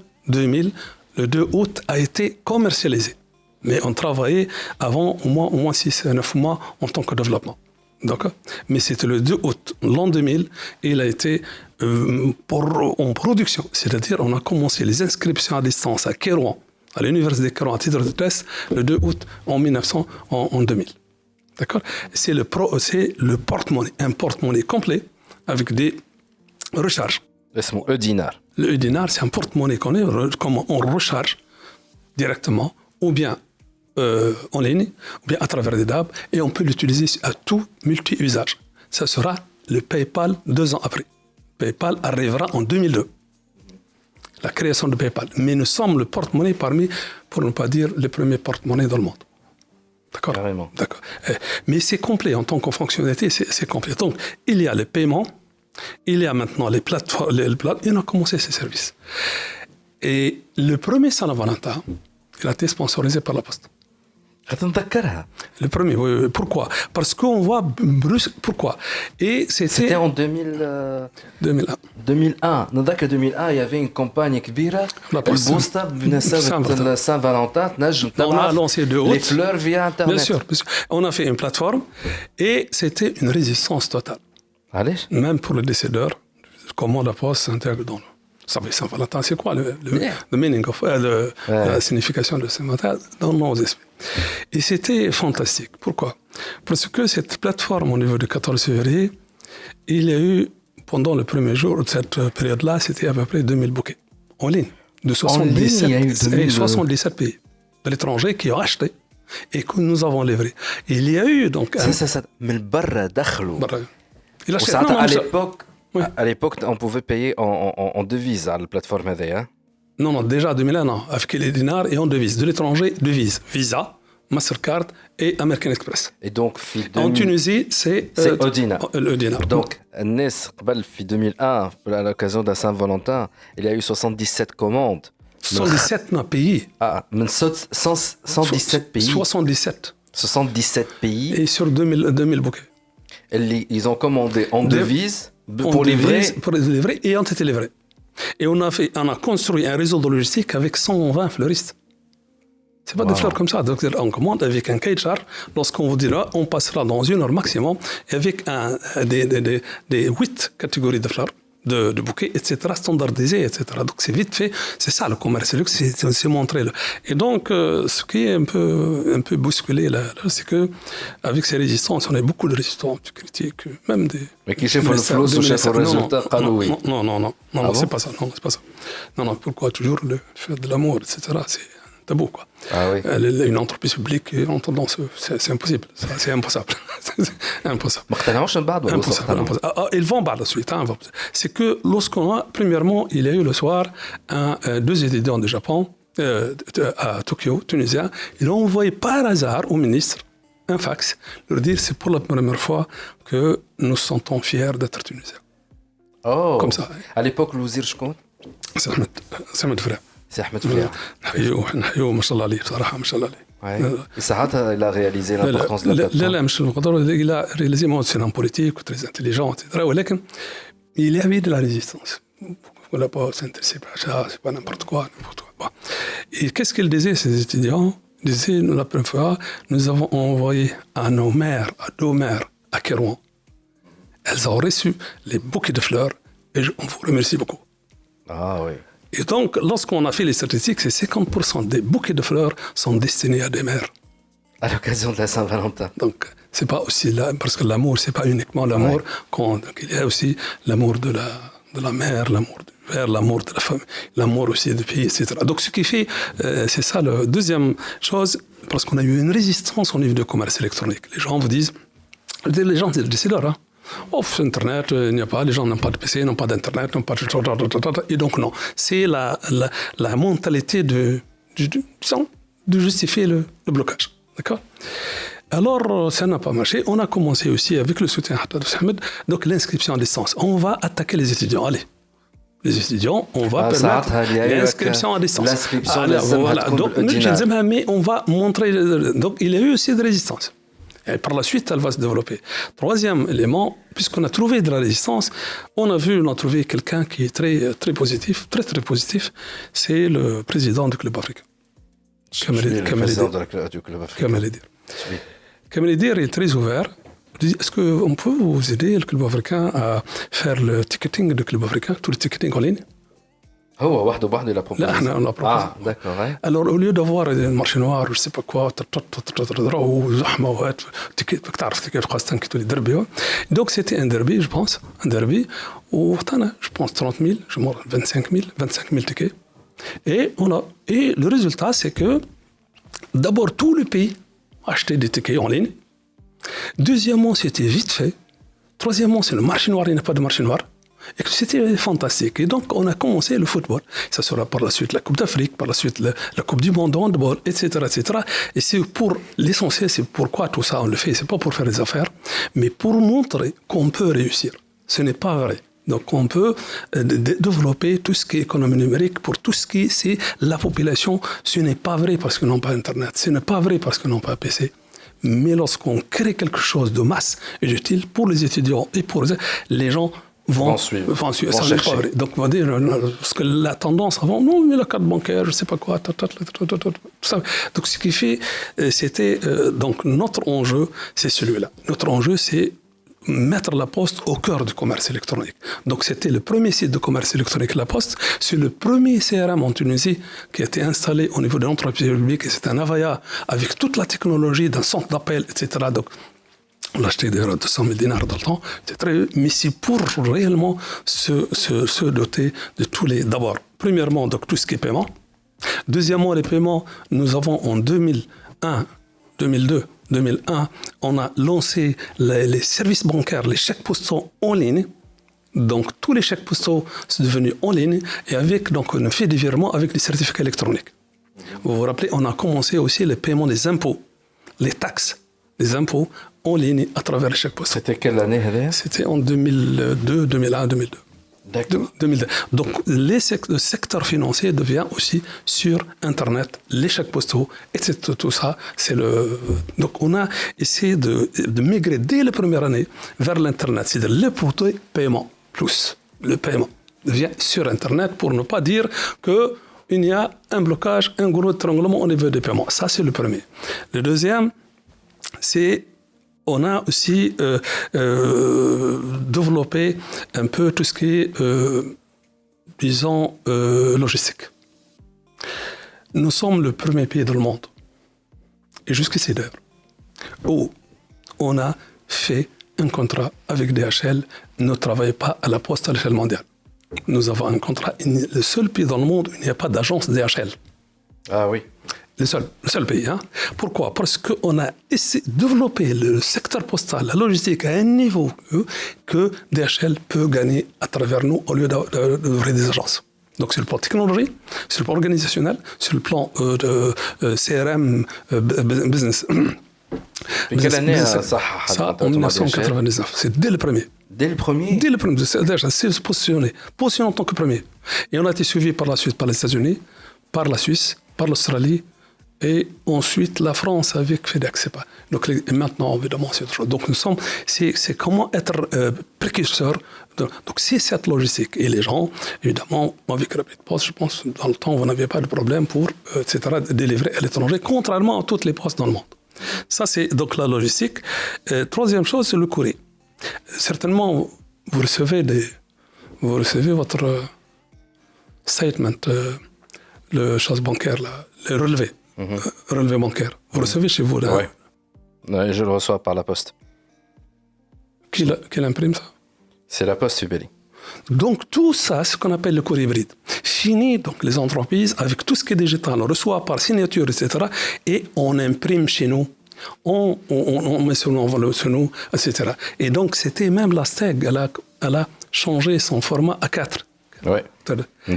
le 2 août a été commercialisé. Mais on travaillait avant au moins 6 à 9 mois en tant que développement. D'accord? Mais c'était le 2 août, l'an 2000, et il a été en production. C'est-à-dire, on a commencé les inscriptions à distance à Kérouan, à l'université de Kérouan, à titre de test, le 2 août en 2000. D'accord? C'est le porte-monnaie, un porte-monnaie complet avec des recharges. اسمه E-dinar. Le e-dinar, c'est un porte-monnaie comment on recharge directement, ou bien en ligne, ou bien à travers des DAB, et on peut l'utiliser à tout multi-usage. Ça sera le PayPal 2 ans après. PayPal arrivera en 2002. La création de PayPal. Mais nous sommes le porte-monnaie parmi, pour ne pas dire, les premiers porte-monnaies dans le monde. D'accord? Carrément. D'accord. Mais c'est complet, en tant que fonctionnalité, c'est complet. Donc, il y a les paiements, il y a maintenant les plateformes, et on a commencé ces services. Et le premier Saint-Valentin, il a été sponsorisé par la Poste. هتنذكرها. Le premier, oui. Pourquoi? Parce qu'on voit brusque. Pourquoi? Et C'était en 2001. 2001. نذكر 2001 il y avait une campagne كبيرة. La Poste. البوسطة بمناسبة Saint-Valentin تنجم On a lancé de haut. les fleurs via internet. Bien sûr. On a fait une plateforme et c'était une résistance totale. علاش؟ Même pour les décédeurs, comment la Poste s'intègre dans le. Ça veut Saint-Valentin, c'est quoi le meaning of, la signification de Saint-Valentin dans nos esprits. Et c'était fantastique. Pourquoi? Parce que cette plateforme au niveau du 14 février, il y a eu, pendant le premier jour de cette période-là, c'était à peu près 2000 bouquets en ligne, de 77 pays de l'étranger qui ont acheté et que nous avons livré. Et il y a eu donc ça. من برا دخلوا. Il a acheté. À l'époque, on pouvait payer en devises à la plateforme هذه. Non, déjà 2001, non. Avec les dinars et en devises. De l'étranger, devises. Visa, Mastercard et American Express. Et donc, en Tunisie, c'est E-dinar. E-dinar. Donc, الناس قبل في 2001, à l'occasion de Saint-Valentin, il y a eu 77 commandes. 117 pays. Ah, 117 pays. 77 pays. Et sur 2000 bouquets. Ils ont commandé en devises pour livrer et ont été livrés. Et on a construit un réseau de logistique avec 120 fleuristes. C'est pas des fleurs comme ça. Donc, on commande avec un cahier. Lorsqu'on vous dira, on passera dans 1 heure maximum avec des 8 catégories de fleurs, de bouquets, etc., standardisés, etc. Donc, c'est vite fait. C'est ça le commerce luxe, c'est montré. Et donc, ce qui est un peu bousculé là, c'est que avec ces résistances, on a beaucoup de résistants qui critiquent, même des. Mais qui chef le flou, ou chef le résultat, non, c'est pas ça. Non, pourquoi toujours le faire de l'amour, etc. C'est tabou, quoi. Ah oui. Une entreprise publique en tendance, c'est impossible. C'est impossible. Impossible. Ils vont par la suite. C'est que lorsqu'on a, premièrement, il y a eu le soir 2 étudiants du Japon à Tokyo, tunisiens. Ils ont envoyé par hasard au ministre un fax, leur dire c'est pour la première fois que nous nous sentons fiers d'être tunisiens. Oh. Comme ça. À l'époque, l'ouzir شكون؟ C'est Ahmed Frère. C'est Ahmed Frère. نحيوه ما شاء الله عليه بصراحة ما شاء الله عليه. Et Sahat, il a réalisé l'importance de la plateforme. لا مش المقدرة. Il a réalisé c'est un homme politique très intelligent, etc. ولكن il y avait de la résistance. On n'a pas s'intéresser par ça, c'est pas n'importe quoi. Et qu'est-ce qu'ils disaient ces étudiants? Ils disaient la première fois, nous avons envoyé à nos mères, à 2 mères à Kérouan. Elles ont reçu les bouquets de fleurs et on vous remercie beaucoup. Ah oui. Et donc, lorsqu'on a fait les statistiques, c'est 50% des bouquets de fleurs sont destinés à des mères. À l'occasion de la Saint-Valentin. Donc, c'est pas aussi là, parce que l'amour, c'est pas uniquement l'amour. Donc, il y a aussi l'amour de la mère, l'amour du père, l'amour de la famille, l'amour aussi du pays, etc. Donc, ce qui fait, c'est ça la deuxième chose, parce qu'on a eu une résistance au niveau du commerce électronique. Les gens vous disent, les gens, c'est le décideur, hein. Sur Internet, il n'y a pas, les gens n'ont pas de PC, n'ont pas d'Internet, n'ont pas de... Et donc, non. C'est la mentalité de justifier le blocage. D'accord? Alors, ça n'a pas marché. On a commencé aussi avec le soutien de Ahmed, donc l'inscription à distance. On va attaquer les étudiants. Allez. Les étudiants, on va permettre l'inscription à distance. L'inscription, voilà. Donc, mais on va montrer... Donc, il y a eu aussi de résistance. Et par la suite, elle va se développer. Troisième élément, puisqu'on a trouvé de la résistance, on a trouvé quelqu'un qui est très, très positif, très, très positif. C'est le président du Club africain. Kamalidir est très ouvert. Est-ce qu'on peut vous aider, le Club africain, à faire le ticketing du Club africain, tout le ticketing en ligne? هو وحده بوحده لا لا احنا on a proposé. داكور. Alors au lieu d'avoir un marché noir je sais pas quoi وزحمه وهات تيكيت تعرف تيكيت خاصة كي تولي دربي. Donc c'était un derby je pense un derby وعطانا je pense 30 000 je pense 25 000 tickets et le résultat c'est que d'abord tout le pays achetait des tickets en ligne. Deuxièmement c'était vite fait. Troisièmement c'est le marché noir, il n'y a pas de marché noir. Et que c'était fantastique. Et donc, on a commencé le football. Ça sera par la suite la Coupe d'Afrique, par la suite la Coupe du Monde de handball, etc., etc. Et c'est pour l'essentiel, c'est pourquoi tout ça on le fait. C'est pas pour faire des affaires, mais pour montrer qu'on peut réussir. Ce n'est pas vrai. Donc, on peut développer tout ce qui est économie numérique pour tout ce qui c'est la population. Ce n'est pas vrai parce qu'ils n'ont pas Internet. Ce n'est pas vrai parce qu'ils n'ont pas PC. Mais lorsqu'on crée quelque chose de masse et d'utile pour les étudiants et pour les gens vont suivre. Ça n'est pas vrai. Donc on va dire parce que la tendance avant non mais la carte bancaire je sais pas quoi tout ça. Donc ce qui fait c'était donc notre enjeu c'est celui-là. Notre enjeu c'est mettre la Poste au cœur du commerce électronique. Donc c'était le premier site de commerce électronique La Poste, c'est le premier CRM en Tunisie qui a été installé au niveau de l'entreprise publique et c'est un Avaya avec toute la technologie d'un centre d'appel etc. Donc on l'a acheté d'ailleurs à 200 000 dinars dans le temps, mais c'est pour réellement se doter de tous les... D'abord, premièrement, donc tout ce qui est paiement. Deuxièmement, les paiements, nous avons en 2001, 2002, 2001, on a lancé les services bancaires, les chèques postaux en ligne. Donc tous les chèques postaux sont devenus en ligne et avec, donc on fait des virements avec les certificats électroniques. Vous vous rappelez, on a commencé aussi les paiements des impôts, les taxes, les impôts en ligne à travers les chèques postaux. C'était quelle année? C'était en 2002, 2001, 2002. D'accord. 2002. Donc le secteur financier devient aussi sur Internet, les chèques postaux, etc. Tout ça, c'est le... Donc on a essayé de migrer dès la première année vers l'Internet, c'est-à-dire le produit paiement plus le paiement devient sur Internet pour ne pas dire qu'il y a un blocage, un gros étranglement au niveau des paiements. Ça, c'est le premier. Le deuxième, c'est on a aussi développé un peu tout ce qui est, disons, logistique. Nous sommes le premier pays dans le monde, et jusqu'ici d'ailleurs, où on a fait un contrat avec DHL, ne travaille pas à la Poste à l'échelle mondiale. Nous avons un contrat, le seul pays dans le monde où il n'y a pas d'agence DHL. Ah oui. Le seul pays. Hein. Pourquoi? Parce qu'on a essayé de développer le secteur postal, la logistique à un niveau que DHL peut gagner à travers nous au lieu d'ouvrir des agences. Donc sur le plan technologie, sur le plan organisationnel, sur le plan de CRM, business. Et quelle année ça en 1999. C'est dès le premier. Dès le premier? Dès le premier. Déjà, c'est se positionner en tant que premier. Et on a été suivi par la suite par les États-Unis, par la Suisse, par l'Australie, et ensuite la France avec FedEx. Donc maintenant, évidemment, c'est autre chose. Donc nous sommes, c'est comment être précurseur. Donc c'est cette logistique. Et les gens, évidemment, avec Rapid Post, je pense, dans le temps, vous n'aviez pas de problème pour, etc., délivrer à l'étranger, contrairement à toutes les postes dans le monde. Ça, c'est donc la logistique. Troisième chose, c'est le courrier. Certainement, vous recevez votre statement, le chose bancaire, le relevé. Relevé bancaire. Vous recevez chez vous, là? Oui, je le reçois par la Poste. Qui l'imprime, ça? C'est la Poste Ubeli. Donc, tout ça, ce qu'on appelle le courrier hybride. Fini, donc, les entreprises, avec tout ce qui est digital, on reçoit par signature, etc., et on imprime chez nous. On met sur nous, etc. Et donc, c'était même la STEG, elle a changé son format à 4. Oui.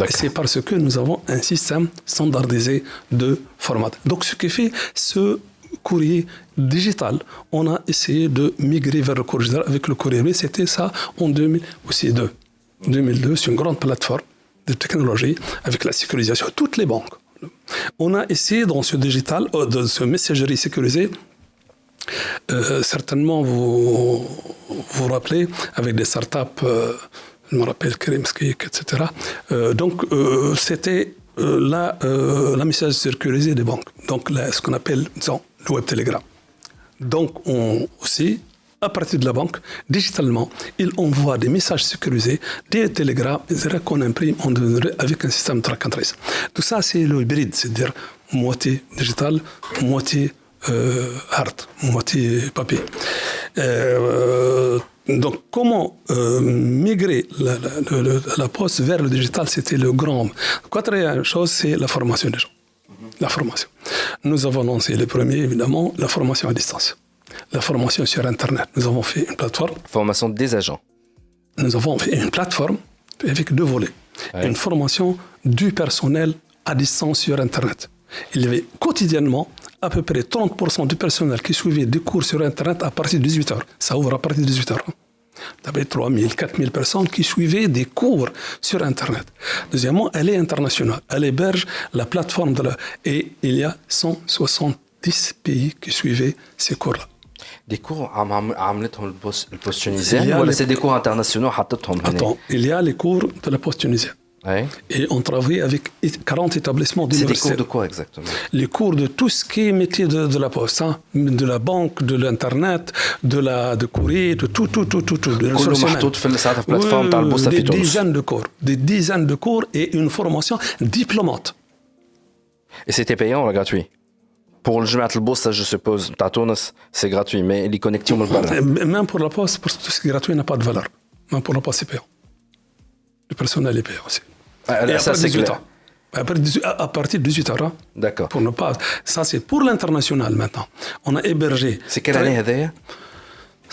C'est parce que nous avons un système standardisé de format. Donc, ce qui fait ce courrier digital, on a essayé de migrer vers le courrier digital avec le courrier. Mais c'était ça en 2002. 2002, c'est une grande plateforme de technologie avec la sécurisation de toutes les banques. On a essayé dans ce digital, dans ce messagerie sécurisé, certainement vous vous rappelez, avec des startups, je me rappelle Krimskik, etc. Donc c'était la message sécurisée des banques, donc ce qu'on appelle, disons, le web Telegram. Donc on aussi, à partir de la banque, digitalement, il envoie des messages sécurisés, des télégrammes, etc. qu'on imprime avec un système de track and trace. Tout ça, c'est le hybride, c'est-à-dire moitié digital, moitié hard, moitié papier. Donc, comment migrer la poste vers le digital, c'était le grand. Quatrième chose, c'est la formation des gens. La formation. Nous avons lancé les premiers, évidemment, la formation à distance. La formation sur Internet. Nous avons fait une plateforme. Formation des agents. Nous avons fait une plateforme avec 2 volets. Ouais. Une formation du personnel à distance sur Internet. Il y avait quotidiennement à peu près 30% du personnel qui suivait des cours sur Internet à partir de 18h. Ça ouvre à partir de 18h. Il y avait 3 000, 4 000 personnes qui suivaient des cours sur Internet. Deuxièmement, elle est internationale. Elle héberge la plateforme et il y a 170 pays qui suivaient ces cours-là. Des cours عملتهم البوست تونيزيان ولا c'est des cours internationaux حطتهم هنا؟ Attends, il y a les cours de la poste tunisienne. Ouais. Et on travaille avec 40 établissements C'est des d'université. cours de quoi exactement? Les cours de tout ce qui est métier de la poste, hein, de la banque, de l'internet, de courrier, de tout. كله محطوط في ساعتها في البلاتفورم تاع البوسطة في تونس. Des dizaines de cours et une formation diplômante. Et c'était payant ou gratuit? Pour le جماعة البوسطة, je suppose, تاع تونس, c'est gratuit, mais اللي connectés من برا. Même pour la poste, parce que tout ce qui est gratuit n'a pas de valeur. Même pour la poste, c'est payant. Le personnel est payant aussi. Là, ça c'est clair. À partir de 18 heures. D'accord. Pour ne pas. Ça, c'est pour l'international maintenant. On a hébergé. C'est quelle année هذايا?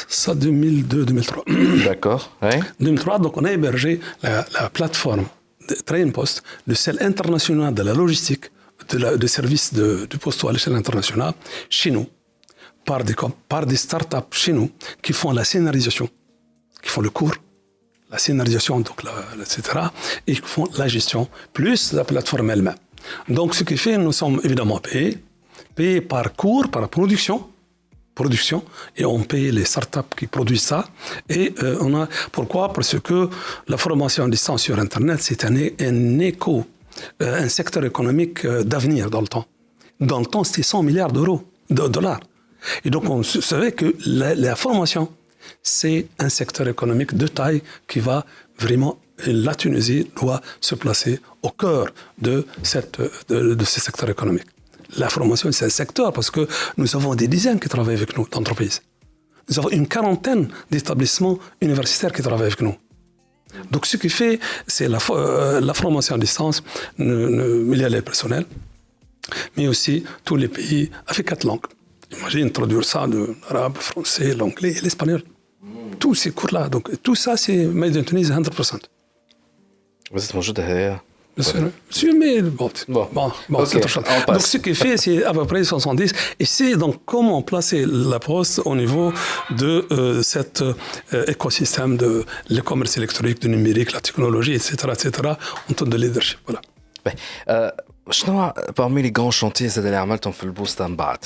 Ça, 2002-2003. D'accord. Ouais. 2003, donc on a hébergé la plateforme de Train Post, le seul international de la logistique, de services de poste à l'échelle internationale, chez nous, par des startups chez nous, qui font la scénarisation, qui font le cours, la scénarisation, donc etc., et qui font la gestion, plus la plateforme elle-même. Donc, ce qui fait, nous sommes évidemment payés par cours, par production, et on paye les startups qui produisent ça. Et pourquoi? Parce que la formation à distance sur Internet, c'est un secteur économique d'avenir dans le temps. Dans le temps, c'était 100 milliards de dollars. Et donc, on savait que la formation, c'est un secteur économique de taille qui va vraiment, la Tunisie doit se placer au cœur de ce secteur économique. La formation, c'est un secteur parce que nous avons des dizaines qui travaillent avec nous, d'entreprises. Nous avons une quarantaine d'établissements universitaires qui travaillent avec nous. Donc, ce qui fait, c'est la formation à distance, il y a les personnels, mais aussi tous les pays avec 4 langues. Imagine traduire ça de l'arabe, le français, l'anglais et l'espagnol. Tous ces cours-là. Donc, tout ça, c'est made in Tunisie 100%. بس موجودة هذايا. Monsieur, mais bon, Ok, c'est autre chose. Donc, ce qui fait, c'est à peu près 70. Et c'est donc comment placer la poste au niveau de cet écosystème de l'e-commerce électronique, du numérique, la technologie, etc., en termes de leadership. Voilà. شنو parmi les grands chantiers اللي عملتهم في البوسطة من بعد؟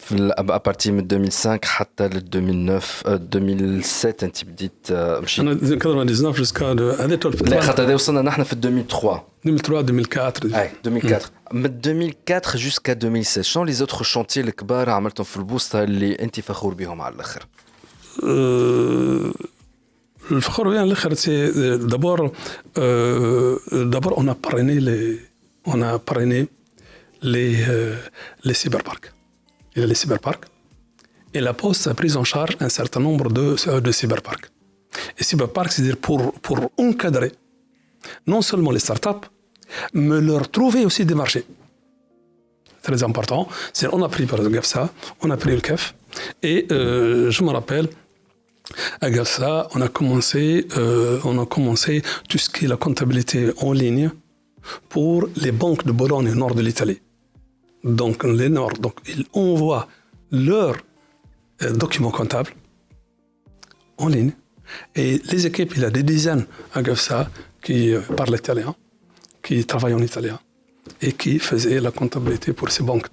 à partir de 2005 حتى ل 2007 انت بديت مشيت. انا 99 jusqu'à لا خاطر هذا وصلنا نحن في 2003 2004 اي 2004 من 2004 jusqu'à 2016 شنو les autres chantiers الكبار عملتهم في البوسطة اللي انت فخور بهم على الاخر؟ الفخور بهم على الاخر سي d'abord on a parrainé les cyberparks. Il y a les cyberparks. Et la Poste a pris en charge un certain nombre de cyberparks. Et cyberparks, c'est-à-dire pour encadrer non seulement les startups, mais leur trouver aussi des marchés. Très important. C'est-à-dire, on a pris par exemple GAFSA, on a pris le CAF. Et je me rappelle, à GAFSA, on a commencé tout ce qui est la comptabilité en ligne pour les banques de Bologne au nord de l'Italie. Donc, ils envoient leurs documents comptables en ligne. Et les équipes, il y a des dizaines à GAFSA qui parlent italien, qui travaillent en italien et qui faisaient la comptabilité pour ces banques.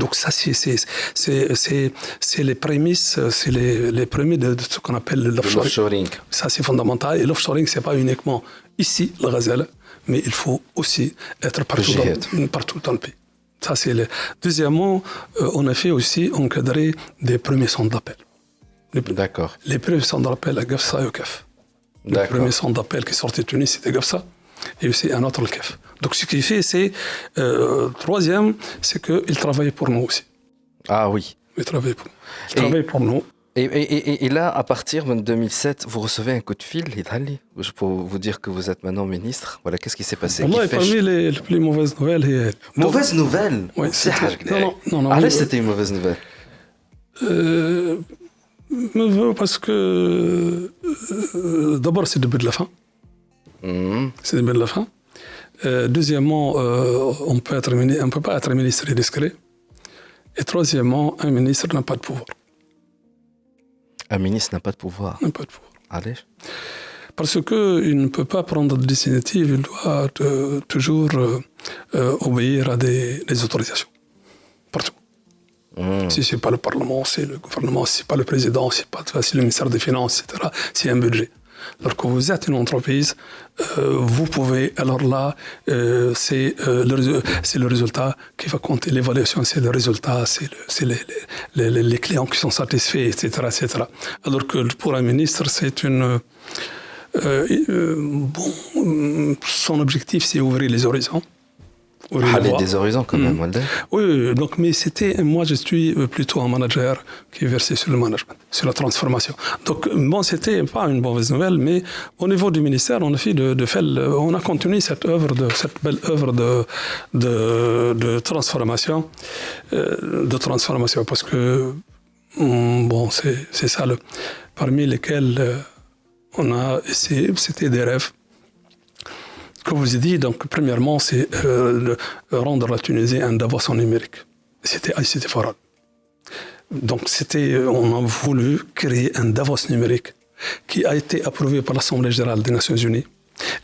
Donc, ça, c'est les prémices, c'est les premiers de ce qu'on appelle l'offshoring. Ça, c'est fondamental. Et l'offshoring, ce n'est pas uniquement ici, la Gazelle, mais il faut aussi être partout dans le pays. Ça, c'est Deuxièmement, on a fait aussi encadrer des premiers centres d'appel. D'accord. Les premiers centres d'appel à Gafsa et au CAF. Le D'accord. premier centre d'appel qui sortait de Tunis, c'était Gafsa, et aussi un autre, le CAF. Donc ce qu'il fait, c'est... troisième, c'est qu'il travaillait pour nous aussi. Ah oui. Il travaillait pour nous. Il travaillait pour nous. Et là, à partir de 2007, vous recevez un coup de fil, Idhali, pour vous dire que vous êtes maintenant ministre. Voilà, qu'est-ce qui s'est passé? Wallah, parmi les plus mauvaises nouvelles... Mauvaise nouvelle? Oui, c'est non. Allez, c'était une mauvaise nouvelle. Parce que d'abord, c'est le début de la fin. C'est le début de la fin. Deuxièmement, on ne peut pas être ministre discret. Et troisièmement, un ministre n'a pas de pouvoir. Un ministre n'a pas de pouvoir. N'a pas de pouvoir. Allez. Parce qu'il ne peut pas prendre de décision, il doit toujours obéir à des autorisations. Partout. Si ce n'est pas le Parlement, c'est le gouvernement, si ce n'est pas le président, si c'est le ministère des Finances, etc., c'est un budget. Alors que vous êtes une entreprise, vous pouvez, alors là, c'est le résultat qui va compter. L'évaluation, c'est le résultat, c'est les clients qui sont satisfaits, etc., etc. Alors que pour un ministre, c'est une... son objectif, c'est ouvrir les horizons. Aller des horizons quand même. Oui, donc, mais moi je suis plutôt un manager qui est versé sur le management, sur la transformation. Donc bon, c'était pas une mauvaise nouvelle, mais au niveau du ministère, on a fait on a continué cette belle œuvre de transformation, parce que bon, c'est ça parmi lesquels on a essayé, c'était des rêves. Comme je vous ai dit, donc, premièrement, c'est rendre la Tunisie un Davos en numérique. C'était ICT Forum. Donc, on a voulu créer un Davos numérique qui a été approuvé par l'Assemblée générale des Nations unies.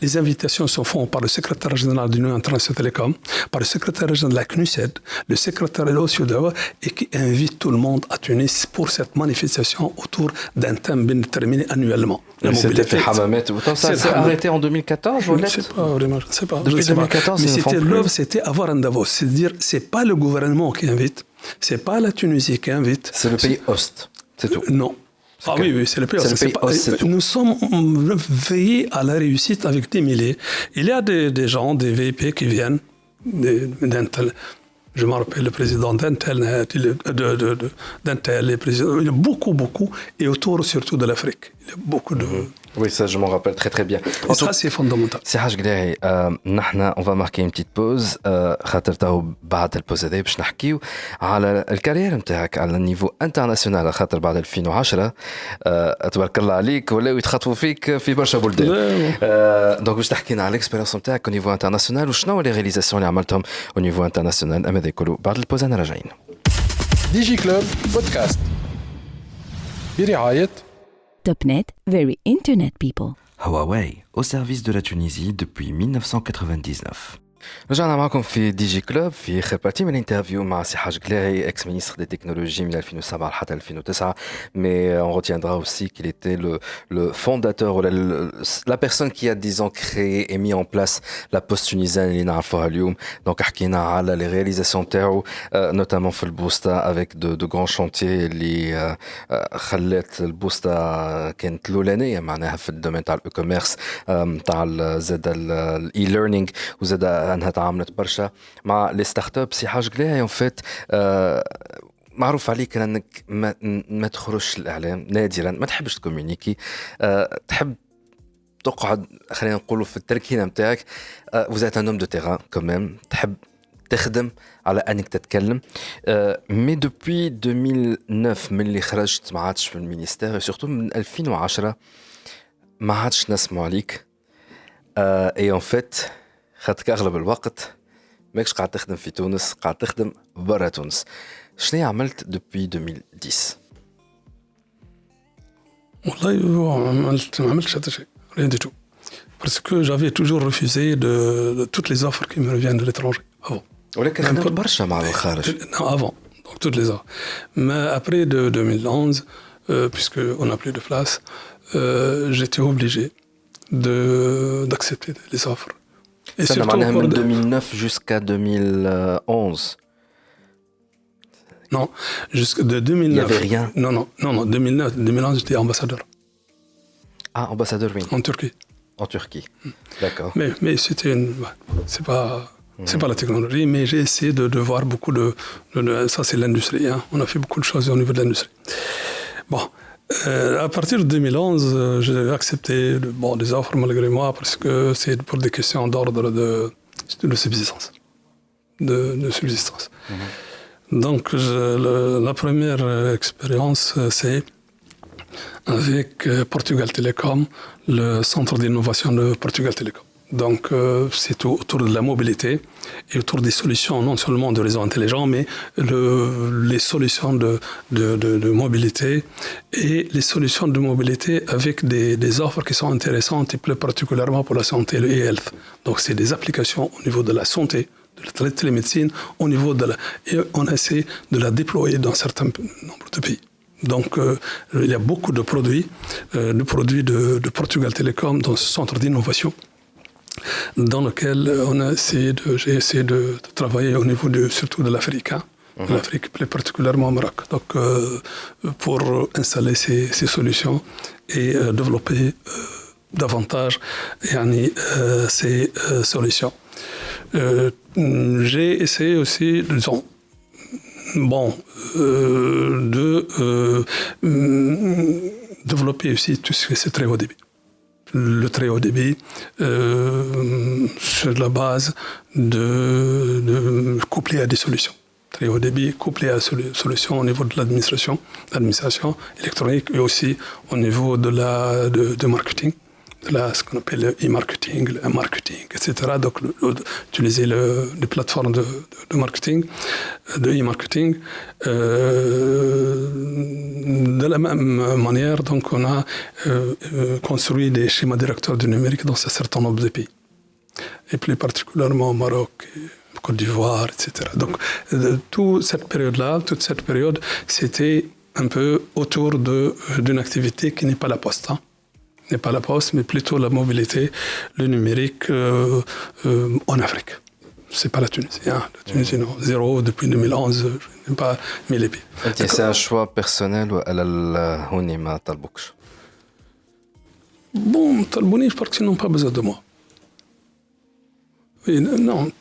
Les invitations se font par le secrétaire général de l'Union internationale Télécom, par le secrétaire général de la CNUSED, le secrétaire de l'OCDE, et qui invite tout le monde à Tunis pour cette manifestation autour d'un thème bien déterminé annuellement. C'était fait Hamamet. Ça s'est arrêté en 2014, je ne sais pas vraiment, je ne sais pas. Depuis 2014, mais c'était avoir un Davos. C'est-à-dire, ce n'est pas le gouvernement qui invite, ce n'est pas la Tunisie qui invite. C'est le pays host, c'est tout. Non. Ah oui, c'est le pays host. Nous sommes veillés à la réussite avec des milliers. Il y a des gens, des VIP qui viennent d'Intel. Je me rappelle le président d'Intel, d'Intel, il y a beaucoup, et autour surtout de l'Afrique. Il y a beaucoup de... Oui, ça je m'en rappelle très bien. Et ça c'est fondamental. C'est Haj Glehi, on va marquer une petite pause. خاطر تاو بعد البوز هذا باش نحكيو على الكارير نتاعك على النيفو انترناسيونال خاطر بعد 2010 تبارك الله عليك ولاو يتخاطبوا فيك في برشا بلدان. دونك باش تحكينا على الاكسبيريونس نتاعك au niveau international وشنو لي رياليزاسيون اللي عملتهم au niveau international. اما ذا كله بعد البوز انا راجعين. ديجي كلوب بودكاست برعاية Topnet, very internet people. Huawei, au service de la Tunisie depuis 1999. رجعنا معكم في دي جي كلوب في اخر بارتي من الانترفيو مع سي حاج قلاعي اكس مينيستر دي تكنولوجي من 2007 حتى 2009 mais on retiendra aussi qu'il était le fondateur ou la personne qui a disons créé et mis en place la poste tunisienne اللي نعرفوها اليوم. دونك حكينا على les réalisations تاعو notamment في البوسطة avec de grands chantiers اللي خلات البوسطة كانت الاولانيه معناها في الدومين تاع الاي كوميرس تاع زاد الاي ليرنينغ وزاد انها تعاملت برشا مع لي ستارت اب. سي حاج قلاعي اون فيت معروف عليك انك ما تخرجش الاعلام نادرا، ما تحبش تكومونيكي، تحب تقعد خلينا نقولوا في التركينه نتاعك. وزات ان نوم دو تيران كوميم، تحب تخدم على انك تتكلم. مي دوبوي 2009 ملي خرجت ما عادش في المينيستير، سورتو من 2010 ما عادش نسمع عليك. اي اون فيت خاطرك اغلب الوقت ماكش قاعد تخدم في تونس، قاعد تخدم برا تونس. شنو عملت دوبوي 2010؟ والله ما عملتش حتى شيء، rien du tout. Parce que j'avais toujours refusé de toutes les offres qui me reviennent de l'étranger avant. ولكن خدمت برشا مع الخارج. Non, avant, donc toutes les offres. Mais après de 2011, puisque on n'a plus de place, j'étais obligé d'accepter les offres. Et ça m'a de 2009 jusqu'à 2011. Non, jusque de 2009. Il n'y avait rien. Non, 2009, 2011, j'étais ambassadeur Ah, ambassadeur, oui. en Turquie. En Turquie. D'accord. Mais c'était c'est pas la technologie, mais j'ai essayé de voir beaucoup ça c'est l'industrie, hein. On a fait beaucoup de choses au niveau de l'industrie. Bon, à partir de 2011, j'ai accepté des offres malgré moi parce que c'est pour des questions d'ordre de subsistance. De subsistance. Donc la première expérience, c'est avec Portugal Telecom, le centre d'innovation de Portugal Telecom. Donc, c'est autour de la mobilité et autour des solutions, non seulement de réseaux intelligents, mais les solutions de mobilité et les solutions de mobilité avec des offres qui sont intéressantes et plus particulièrement pour la santé, le e-health. Donc, c'est des applications au niveau de la santé, de la télémédecine, au niveau et on essaie de la déployer dans un certain nombre de pays. Donc, il y a beaucoup de produits de Portugal Telecom dans ce centre d'innovation dans lequel j'ai essayé de travailler au niveau surtout de l'Afrique, hein, de l'Afrique, plus particulièrement au Maroc. Donc, pour installer ces solutions et développer davantage ces solutions. J'ai essayé aussi, disons, de développer aussi tout ce qui est très haut débit. Le très haut débit sur la base de couplé à des solutions. Très haut débit couplé à des solutions au niveau de l'administration électronique et aussi au niveau de marketing. Ce qu'on appelle le e-marketing, le marketing, etc. Donc, utiliser les plateformes de marketing, de e-marketing. De la même manière, donc, on a construit des schémas directeurs du numérique dans un certain nombre de pays. Et plus particulièrement au Maroc, Côte d'Ivoire, etc. Donc, toute cette période, c'était un peu autour d'une activité qui n'est pas la poste, hein. N'est pas la poste, mais plutôt la mobilité, le numérique en Afrique. C'est pas la Tunisie. Hein. La Tunisie, non. Zéro depuis 2011, je n'ai pas mis les pieds. C'est un choix personnel ou هوني ما طلبوكش? Bon, Talbouni, je pense qu'ils n'ont pas besoin de moi. Oui, non.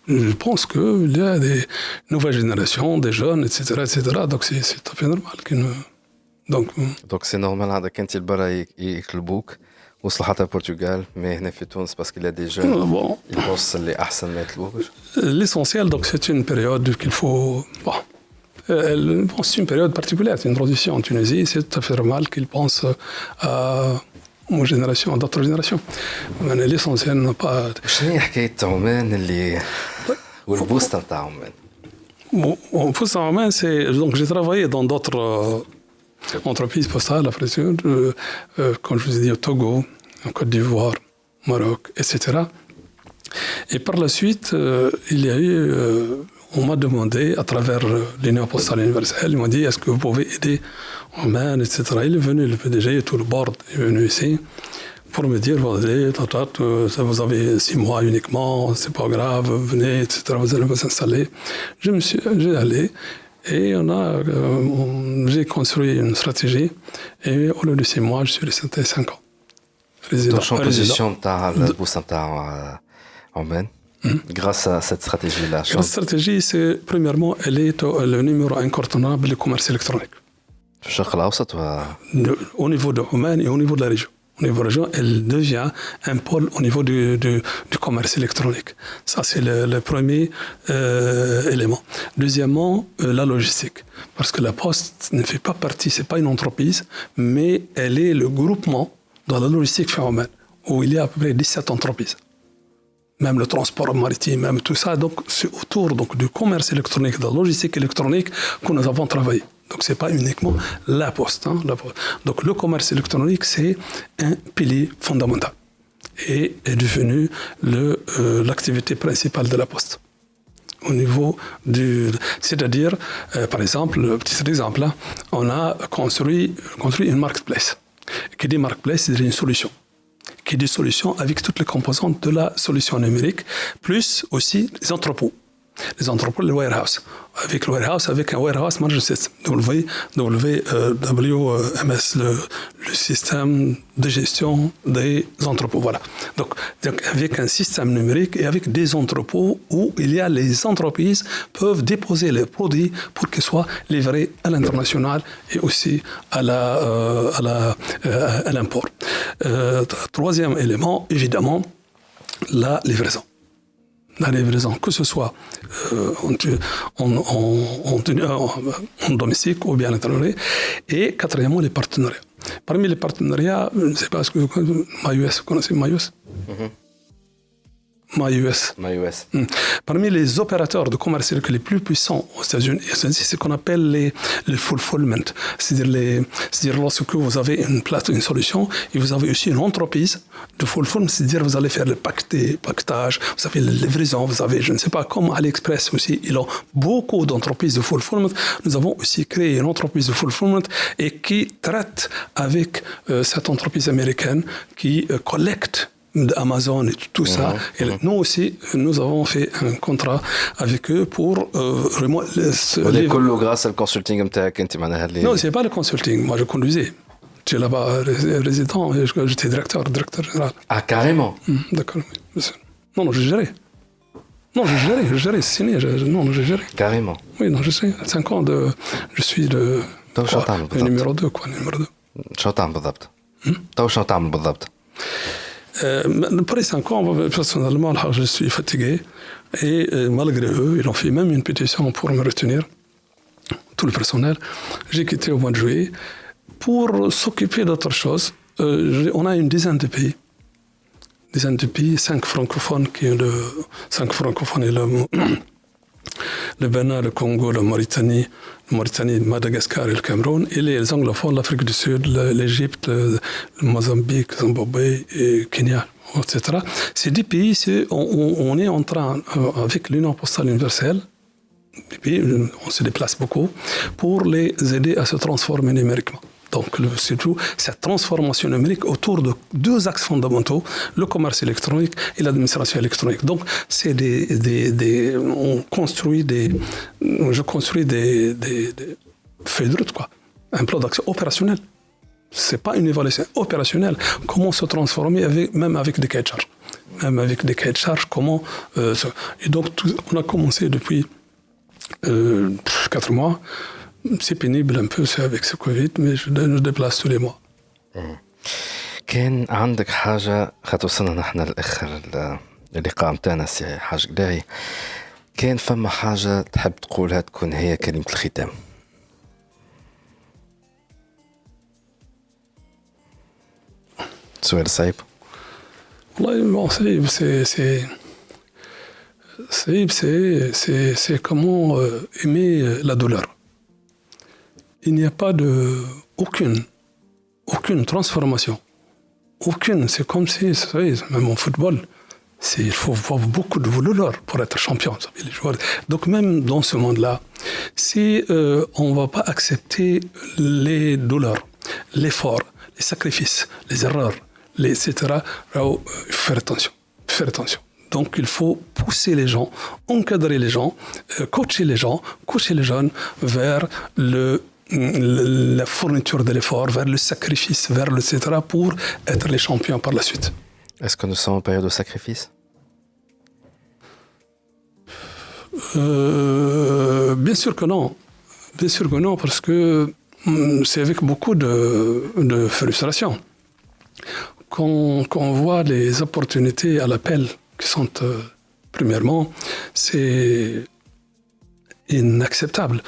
Je pense qu'il y a des nouvelles générations, des jeunes, etc. Donc c'est tout à fait normal qu'ils ne... Donc c'est normal عندك انت البرا يطلبوك وصل حتى البرتغال mais هنا في تونس parce qu'il y a des jeunes يبص اللي احسن ما يطلبوش. L'essentiel donc c'est une période qu'il faut c'est une période particulière, c'est une transition en Tunisie, c'est tout à fait normal qu'ils pensent à d'autres générations. Mais l'essentiel n'a pas. شنو هي حكاية عمان اللي والبوست نتاع عمان؟ Bon, pour ça, donc j'ai travaillé dans d'autres entreprises postales, comme je vous ai dit, au Togo, en Côte d'Ivoire, Maroc, etc. Et par la suite, on m'a demandé, à travers l'Union postale universelle, ils m'ont dit, est-ce que vous pouvez aider Oman, etc. Il est venu, le PDG, tout le board est venu ici pour me dire, vous avez 6 mois uniquement, c'est pas grave, venez, etc. Vous allez vous installer. J'ai allé. Et j'ai construit une stratégie et au lieu de 6 mois, je suis resté 5 ans. Donc, position de Bourse Oman, grâce à cette stratégie-là. La stratégie, c'est, premièrement, elle est le numéro incontournable du commerce électronique. Au niveau de Oman et au niveau de la région. Au niveau de la région, elle devient un pôle au niveau du commerce électronique. Ça, c'est le premier élément. Deuxièmement, la logistique. Parce que la Poste ne fait pas partie, c'est pas une entreprise, mais elle est le groupement dans la logistique Oman, où il y a à peu près 17 entreprises. Même le transport maritime, même tout ça. Donc, c'est autour du commerce électronique, de la logistique électronique que nous avons travaillé. Donc, ce n'est pas uniquement la Poste, hein, Donc, le commerce électronique, c'est un pilier fondamental et est devenu l'activité principale de la Poste. Au niveau c'est-à-dire, par exemple, le petit exemple, là, on a construit une marketplace. Qui dit marketplace, c'est une solution. Qui dit solution avec toutes les composantes de la solution numérique, plus aussi les entrepôts. Les entrepôts, le warehouse. Avec le warehouse, avec un warehouse management system, WMS, le système de gestion des entrepôts. Voilà. Donc, avec un système numérique et avec des entrepôts où il y a les entreprises peuvent déposer les produits pour qu'ils soient livrés à l'international et aussi à l'import. Troisième élément, évidemment, la livraison. La livraison, que ce soit en domestique ou bien à l'international. Et quatrièmement, les partenariats. Parmi les partenariats, je ne sais pas ce que vous connaissez, MyUS, vous connaissez MyUS? MyUS. Parmi les opérateurs de commerce les plus puissants aux États-Unis, c'est ce qu'on appelle les fulfillment. C'est-à-dire lorsque vous avez une solution et vous avez aussi une entreprise de fulfillment, c'est-à-dire vous allez faire le paquetage, vous avez la livraison, vous avez, je ne sais pas, comme AliExpress aussi, ils ont beaucoup d'entreprises de fulfillment. Nous avons aussi créé une entreprise de fulfillment et qui traite avec cette entreprise américaine qui collecte d'Amazon et tout ça. Et nous aussi, nous avons fait un contrat avec eux pour grâce au consulting. Non, c'est pas le consulting. Moi, je conduisais. Tu es là-bas résident et j'étais directeur général. Ah, carrément. D'accord. Non, je gérais. Non, je gérais, c'est signé. Je gérais. Carrément. Oui, non, je sais. 5 ans de... Je suis le numéro 2, quoi, numéro 2. شو تعمل بالضبط؟ شو تعمل بالضبط؟ Après 5 ans, personnellement, je suis fatigué. Et malgré eux, ils ont fait même une pétition pour me retenir, tout le personnel. J'ai quitté au mois de juillet pour s'occuper d'autre chose. On a une dizaine de pays. 5 francophones, et le Bénin, le Congo, la Mauritanie, Madagascar et le Cameroun, et les anglophones, l'Afrique du Sud, l'Égypte, le Mozambique, Zimbabwe, et Kenya, etc. Ces 10 pays, on est en train, avec l'Union postale universelle, on se déplace beaucoup, pour les aider à se transformer numériquement. Donc, surtout, cette transformation numérique autour de 2 axes fondamentaux, le commerce électronique et l'administration électronique. Donc, c'est je construis des feuilles de route, quoi. Un plan d'action opérationnel. C'est pas une évaluation opérationnelle. Comment se transformer même avec des cahiers de charges. Et donc, on a commencé depuis 4 mois. C'est pénible un peu, c'est avec ce Covid, mais je déplace tous les mois. كان عندك حاجة وصلنا نحن لآخر اللقاء متاعنا سي حاج قلاعي، كان فما حاجة تحب تقولها تكون هي كلمة الختام؟ سؤال صعيب. والله c'est comment aimer la douleur. Il n'y a pas aucune transformation. C'est comme si, vous savez, même en football, il faut avoir beaucoup de douleur pour être champion. Vous savez, les joueurs. Donc même dans ce monde-là, si on ne va pas accepter les douleurs, l'effort, les sacrifices, les erreurs, etc., il faut faire attention. Donc il faut pousser les gens, encadrer les gens, coacher les jeunes vers la fourniture de l'effort, vers le sacrifice, etc., pour être les champions par la suite. Est-ce que nous sommes en période de sacrifice? Bien sûr que non, parce que c'est avec beaucoup de frustration qu'on voit les opportunités à l'appel qui sont, premièrement, c'est inacceptable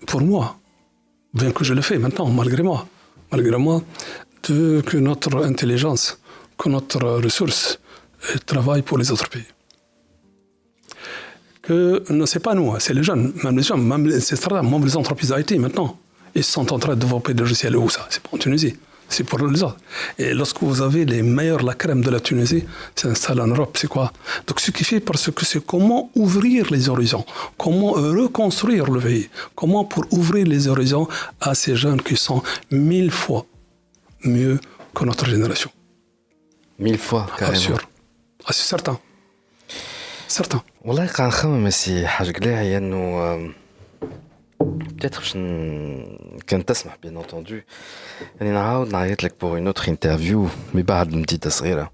pour moi. Bien que je le fais maintenant, malgré moi, que notre intelligence, que notre ressource travaille pour les autres pays. Que c'est pas nous, c'est les jeunes, même les entreprises IT maintenant, ils sont en train de développer des logiciels où ça? C'est pas en Tunisie, c'est pour les autres. Et lorsque vous avez les meilleurs, la crème de la Tunisie, s'installe en Europe, c'est quoi? Donc ce qui fait, parce que c'est comment ouvrir les horizons, comment reconstruire le pays, comment pour ouvrir les horizons à ces jeunes qui sont 1000 fois mieux que notre génération. 1000 fois, carrément. Sûr. C'est certain. certains. والله قاعد نخمم سي حاج قلاعي انه peut-être كان تسمح bien entendu يعني نعاود نعيط لك pour une autre interview mais بعد مديدة صغيرة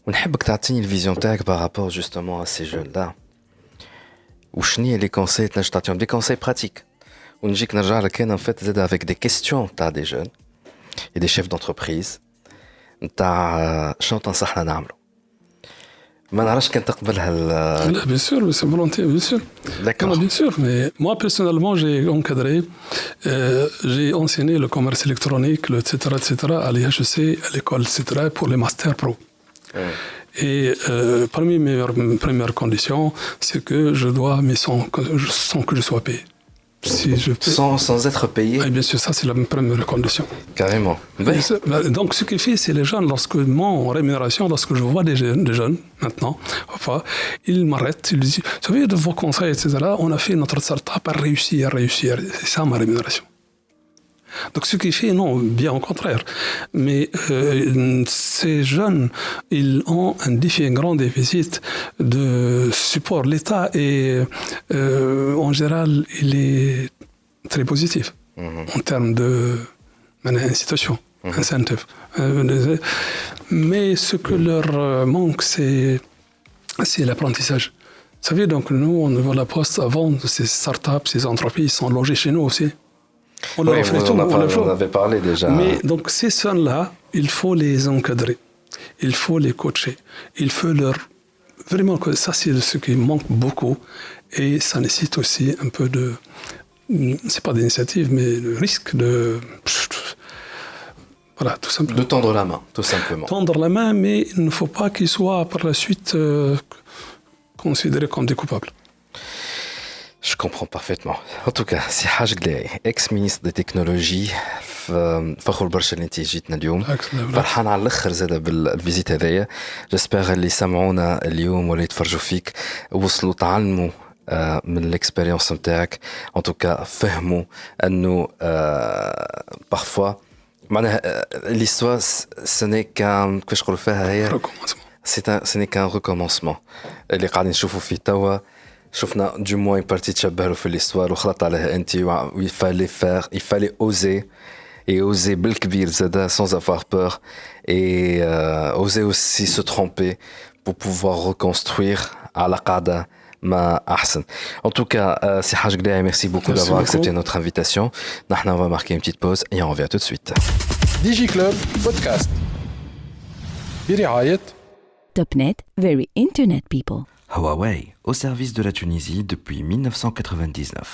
ونحبك تعطيني الفيزيون تاعك par rapport justement à ces jeunes là وشنية لي كونساي تنجم تعطيهم دي كونساي براتيك ونجيك نرجع لك انا en fait زاد avec des questions تاع des jeunes et des chefs d'entreprise نتاع شنو تنصحنا نعملو ما نعرفش كان تقبلها Là, bien sûr, c'est volontiers, bien sûr. D'accord. Non, bien sûr, mais moi personnellement, j'ai encadré, j'ai enseigné le commerce électronique, le etc., à l'IHEC, à l'école, etc., pour les masters pro. Et parmi mes premières conditions, c'est que je dois, mais sans que je sois payé. Si je paie... sans être payé. Ah, bien sûr, ça c'est la première condition. Carrément. Et donc ce qui fait, c'est les jeunes, lorsque mon rémunération, lorsque je vois des jeunes maintenant, enfin, ils m'arrêtent, ils disent, vous savez, de vos conseils, etc., on a fait notre start-up à réussir. C'est ça ma rémunération. Donc ce qui fait, non, bien au contraire. Mais ces jeunes, ils ont un grand déficit de support. L'État est, en général, il est très positif en termes de incitation, incentive. Mais ce que leur manque, c'est l'apprentissage. Vous savez, donc nous, au niveau de la Poste, avant, ces startups, ces entreprises sont logées chez nous aussi. On leur offre tout, on avait parlé déjà. Mais donc ces jeunes-là, il faut les encadrer, il faut les coacher, il faut leur... Vraiment, ça c'est ce qui manque beaucoup et ça nécessite aussi un peu de... C'est pas d'initiative, mais le risque de... Voilà, tout simplement. De tendre la main, tout simplement. Tendre la main, mais il ne faut pas qu'ils soient par la suite considérés comme des coupables. Je comprends parfaitement. En tout cas, c'est Haj Glaï, ex-ministre des technologies. فخور برشا اللي انت جيتنا اليوم. فرحان على الاخر زاد بالفيزيت هذايا. جيسبر اللي سمعونا اليوم ولا يتفرجوا فيك وصلوا تعلموا من الاكسبيريونس نتاعك. ان توكا فهموا انه parfois معناها l'histoire ce n'est qu'un كيفاش نقولوا فيها هي ce n'est qu'un recommencement اللي قاعدين نشوفوا فيه توا. شفنا du moins une partie تشبه له في l'histoire وخلط عليها انت il fallait faire, il fallait oser et oser بالكبير زادا sans avoir peur et oser aussi se tromper pour pouvoir reconstruire على قاعدة ما أحسن. En tout cas, c'est Haj Glaï, merci beaucoup d'avoir accepté notre invitation. Nahna, on va marquer une petite pause et on revient tout de suite. DigiClub Podcast برعاية Topnet, very internet people. Huawei, au service de la Tunisie depuis 1999.